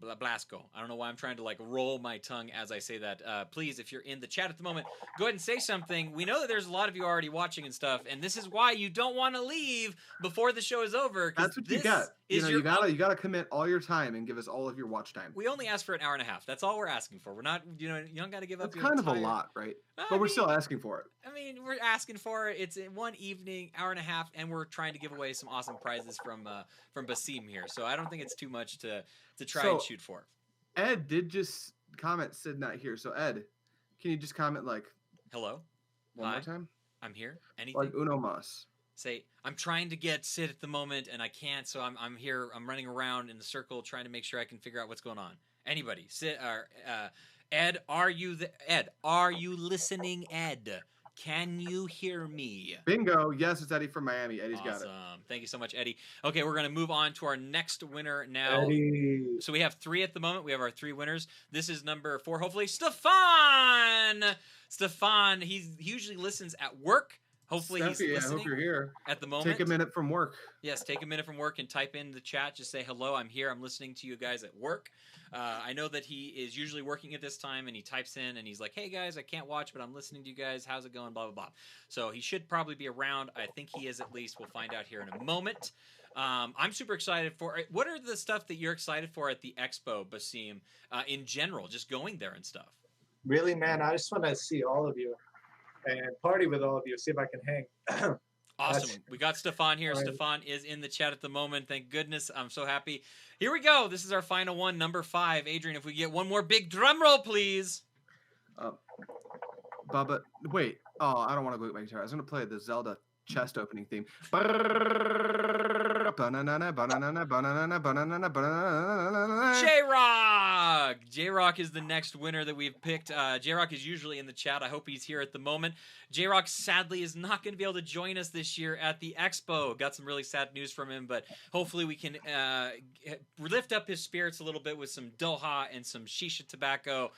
I don't know why I'm trying to like roll my tongue as I say that. Please, if you're in the chat at the moment, go ahead and say something. We know that there's a lot of you already watching and stuff, and this is why you don't want to leave before the show is over. That's what you got. You gotta commit all your time and give us all of your watch time. We only ask for an hour and a half. That's all we're asking for. We're not, you don't got to give up. It's kind of a lot, right? But we're still asking for it. I mean, we're asking for it. It's in one evening, hour and a half, and we're trying to give away some awesome prizes from Bassem here. So I don't think it's too much to try and shoot for. Ed did just comment Sid not here. So Ed, can you just comment like hello? One more time? I'm here. Anything? Like uno mas. Say, I'm trying to get Sid at the moment, and I can't, so I'm here. I'm running around in the circle trying to make sure I can figure out what's going on. Anybody, Sid or Ed, are you listening, Ed? Can you hear me? Bingo. Yes, it's Eddie from Miami. Eddie's got it. Thank you so much, Eddie. Okay, we're going to move on to our next winner now. Eddie. So we have 3 at the moment. We have our 3 winners. This is number 4, hopefully. Stefan, he usually listens at work. Hopefully he's listening. I hope you're here at the moment. Take a minute from work. Yes, take a minute from work and type in the chat. Just say, hello, I'm here. I'm listening to you guys at work. I know that he is usually working at this time, and he types in, and he's like, hey, guys, I can't watch, but I'm listening to you guys. How's it going? Blah, blah, blah. So he should probably be around. I think he is at least. We'll find out here in a moment. I'm super excited for it. What are the stuff that you're excited for at the expo, Bassem, in general, just going there and stuff? Really, man, I just want to see all of you and party with all of you, see if I can hang. Awesome. We got Stefan here. All right. Stefan is in the chat at the moment. Thank goodness. I'm so happy. Here we go. This is our final one, number 5. Adrian, if we get one more big drum roll, please. Bubba, wait. Oh, I don't want to go get my guitar. I was going to play the Zelda chest opening theme. J-Rock! J-Rock is the next winner that we've picked. J-Rock is usually in the chat. I hope he's here at the moment. J-Rock sadly is not going to be able to join us this year at the Expo. Got some really sad news from him, but hopefully we can lift up his spirits a little bit with some Doha and some shisha tobacco.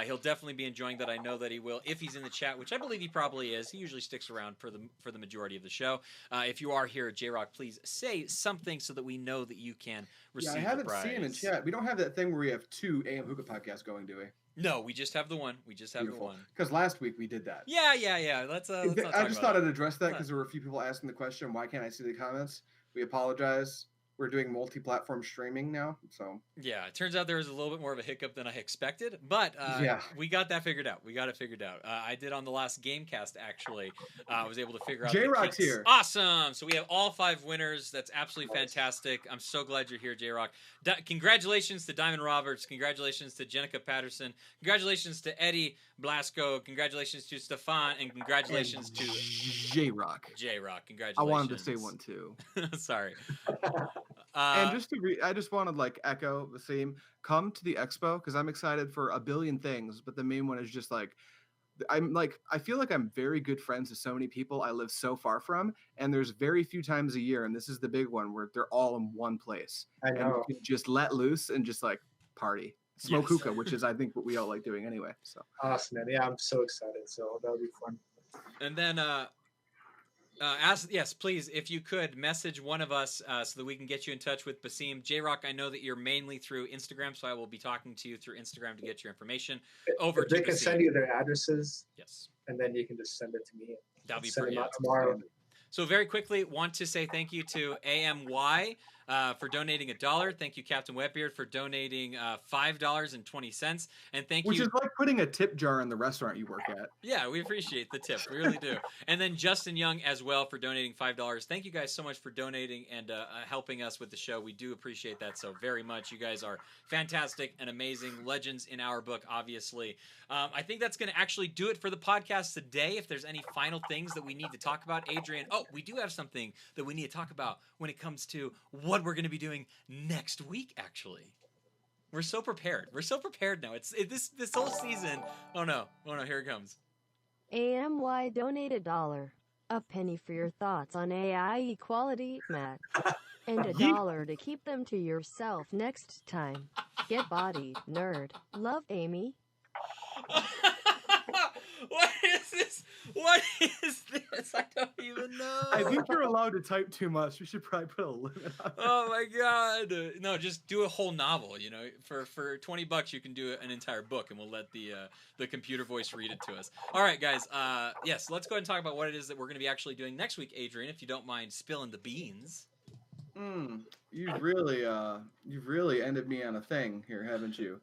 He'll definitely be enjoying that. I know that he will if he's in the chat, which I believe he probably is. He usually sticks around for the majority of the show. If you are here, J-Rock, please say something so that we know that you can receive the prize. I haven't seen him in chat. We don't have that thing where we have 2 AM Hookah podcasts going, do we? No, we just have the one. We just have the one. Because last week we did that. Yeah. Let's I just thought I'd address that because there were a few people asking the question, why can't I see the comments? We apologize. We're doing multi-platform streaming now, so yeah. It turns out there was a little bit more of a hiccup than I expected, but we got that figured out. We got it figured out. I did on the last Gamecast actually. I was able to figure out. J-Rock's here. Awesome. So we have all 5 winners. That's absolutely fantastic. I'm so glad you're here, J-Rock. Congratulations to Diamond Roberts. Congratulations to Jenica Patterson. Congratulations to Eddie Blasco. Congratulations to Stefan, and congratulations to J-Rock. J-Rock. Congratulations. I wanted to say one too. Sorry. And just I just want to echo the same. Come to the Expo because I'm excited for a billion things, but the main one is just I feel like I'm very good friends with so many people I live so far from, and there's very few times a year, and this is the big one where they're all in one place. I know. And you can just let loose and just party, smoke hookah, which is I think what we all like doing anyway. So awesome, man. Yeah, I'm so excited. So that'll be fun. And then please, if you could message one of us so that we can get you in touch with Bassem. J-Rock, I know that you're mainly through Instagram, so I will be talking to you through Instagram to get your information over to They can Bassem. send you their addresses. Yes. And then you can just send it to me. That'll be send pretty them out awesome. tomorrow. So very quickly, want to say thank you to AMY for donating $1. Thank you, Captain Wetbeard, for donating $5.20. And thank Which you. is like putting a tip jar in the restaurant you work at. Yeah, we appreciate the tip. We really do. And then Justin Young as well for donating $5. Thank you guys so much for donating and helping us with the show. We do appreciate that so very much. You guys are fantastic and amazing legends in our book, obviously. I think that's going to actually do it for the podcast today. If there's any final things that we need to talk about, Adrian. Oh, we do have something that we need to talk about when it comes to what we're going to be doing next week, actually. We're so prepared. We're so prepared now. This whole season. Oh no, here it comes. AMY donate $1. A penny for your thoughts on AI equality, Matt. And $1 to keep them to yourself next time. Get bodied, nerd. Love, Amy. What is this? What is this? I don't even know. I think you're allowed to type too much. We should probably put a limit on that. Oh my god. No, just do a whole novel, For $20 you can do an entire book and we'll let the computer voice read it to us. All right, guys. Yes, let's go ahead and talk about what it is that we're going to be actually doing next week, Adrian, if you don't mind spilling the beans. You've really ended me on a thing here, haven't you?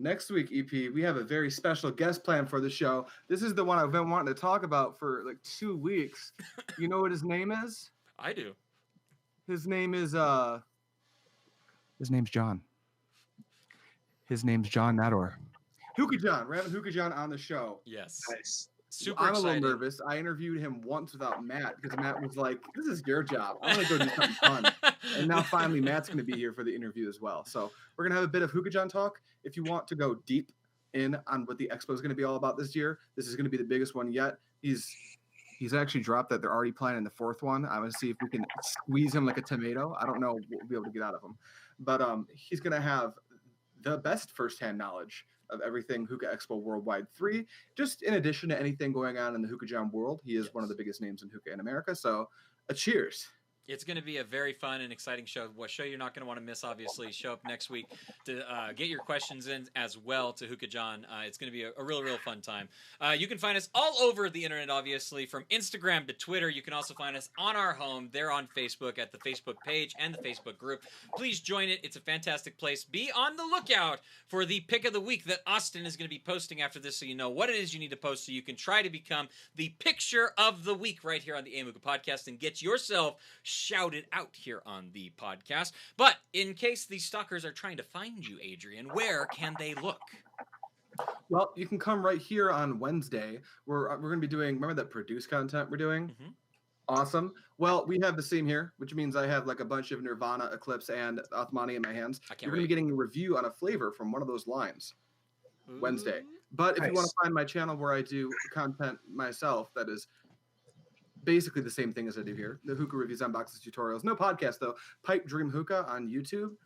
Next week, EP, we have a very special guest plan for the show. This is the one I've been wanting to talk about for 2 weeks. You know what his name is? I do. His name is His name's John. His name's John Nador. Hookah John. We're having Hookah John on the show. Yes. Nice. Super I'm excited. a little nervous. I interviewed him once without Matt because Matt was like, "This is your job. I'm gonna go do something fun." And now finally Matt's gonna be here for the interview as well. So we're gonna have a bit of Hookah John talk. If you want to go deep in on what the expo is gonna be all about this year, this is gonna be the biggest one yet. He's actually dropped that they're already planning the 4th one. I'm gonna see if we can squeeze him like a tomato. I don't know what we'll be able to get out of him, but he's gonna have the best firsthand knowledge of everything Hookah Expo Worldwide 3, just in addition to anything going on in the Hookah John world. He is one of the biggest names in hookah in America. So a cheers. It's going to be a very fun and exciting show. What show you're not going to want to miss, obviously. Show up next week to get your questions in as well to Hookah John. It's going to be a real fun time. You can find us all over the internet, obviously, from Instagram to Twitter. You can also find us on our home. They're on Facebook at the Facebook page and the Facebook group. Please join it. It's a fantastic place. Be on the lookout for the pick of the week that Austin is going to be posting after this, so you know what it is you need to post so you can try to become the picture of the week right here on the AM Hookah Podcast and get yourself shouted out here on the podcast. But in case the stalkers are trying to find you, Adrian, where can they look? Well, you can come right here on Wednesday. We're going to be doing, remember that produce content we're doing? Mm-hmm. Awesome. Well, we have the same here, which means I have like a bunch of Nirvana, Eclipse, and Othmani in my hands. You're going to be getting a review on a flavor from one of those lines Wednesday. But if you want to find my channel where I do content myself, that is basically the same thing as I do here. The hookah reviews, unboxes, tutorials. No podcast, though. Pipe Dream Hookah on YouTube.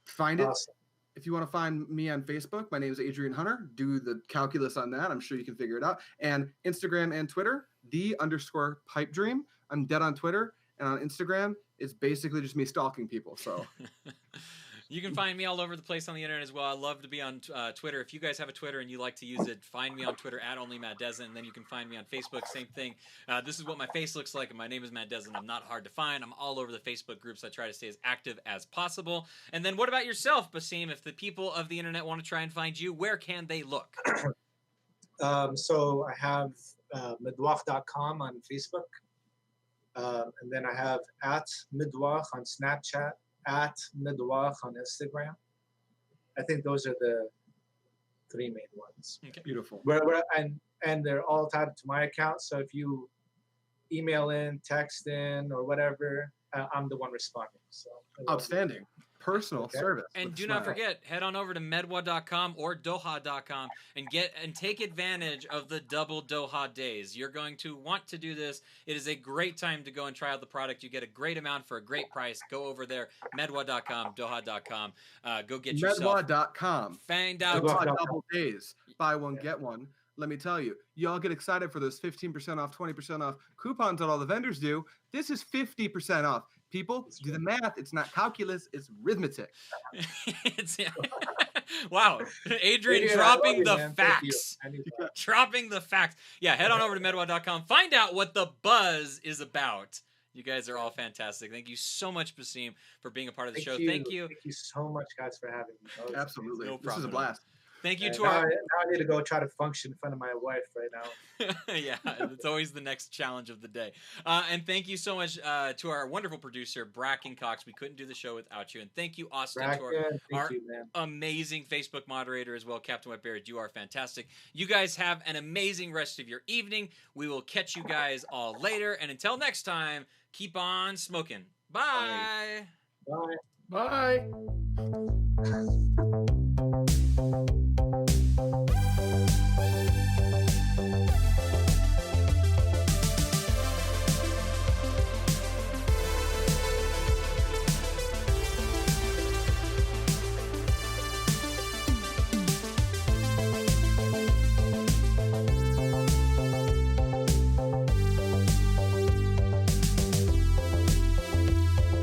Find it. Awesome. If you want to find me on Facebook, my name is Adrian Hunter. Do the calculus on that. I'm sure you can figure it out. And Instagram and Twitter, _Pipe Dream. I'm dead on Twitter. And on Instagram, it's basically just me stalking people. So You can find me all over the place on the internet as well. I love to be on Twitter. If you guys have a Twitter and you like to use it, find me on Twitter at @OnlyMattDezen, and then you can find me on Facebook. Same thing. This is what my face looks like, and my name is Matt Dezen. I'm not hard to find. I'm all over the Facebook groups. I try to stay as active as possible. And then what about yourself, Bassem? If the people of the internet want to try and find you, where can they look? So I have midwach.com on Facebook. And then I have @midwach on Snapchat, @midwach on Instagram. I think those are the three main ones. Okay. beautiful. And they're all tied to my account. So if you email in, text in, or whatever, I'm the one responding. So Outstanding. Personal service. And with a do not smile. forget, head on over to medwa.com or doha.com and take advantage of the double Doha days. You're going to want to do this. It is a great time to go and try out the product. You get a great amount for a great price. Go over there, medwa.com, doha.com. Go get yourself. Medwa.com. Find out. Medwa double days. Buy one, get one. Let me tell you, y'all get excited for those 15% off, 20% off coupons that all the vendors do. This is 50% off. People, do the math. It's not calculus, it's arithmetic. Wow. Adrian Yeah, dropping you, the man. facts. Thank you. I need that. Dropping the facts. Yeah, head on over to medwa.com. Find out what the buzz is about. You guys are all fantastic. Thank you so much, Bassem, for being a part of the show. Thank you. Thank you so much, guys, for having me. That was Absolutely. No This is a problem. blast. Thank you amazing. to And our... now I need to go try to function in front of my wife right now. Yeah, it's always the next challenge of the day. And thank you so much to our wonderful producer, Bracken Cox. We couldn't do the show without you. And thank you, Austin, to Bracken, our thank you, man. amazing Facebook moderator as well, Captain Whitebeard. You are fantastic. You guys have an amazing rest of your evening. We will catch you guys all later. And until next time, keep on smoking. Bye. Bye. Bye.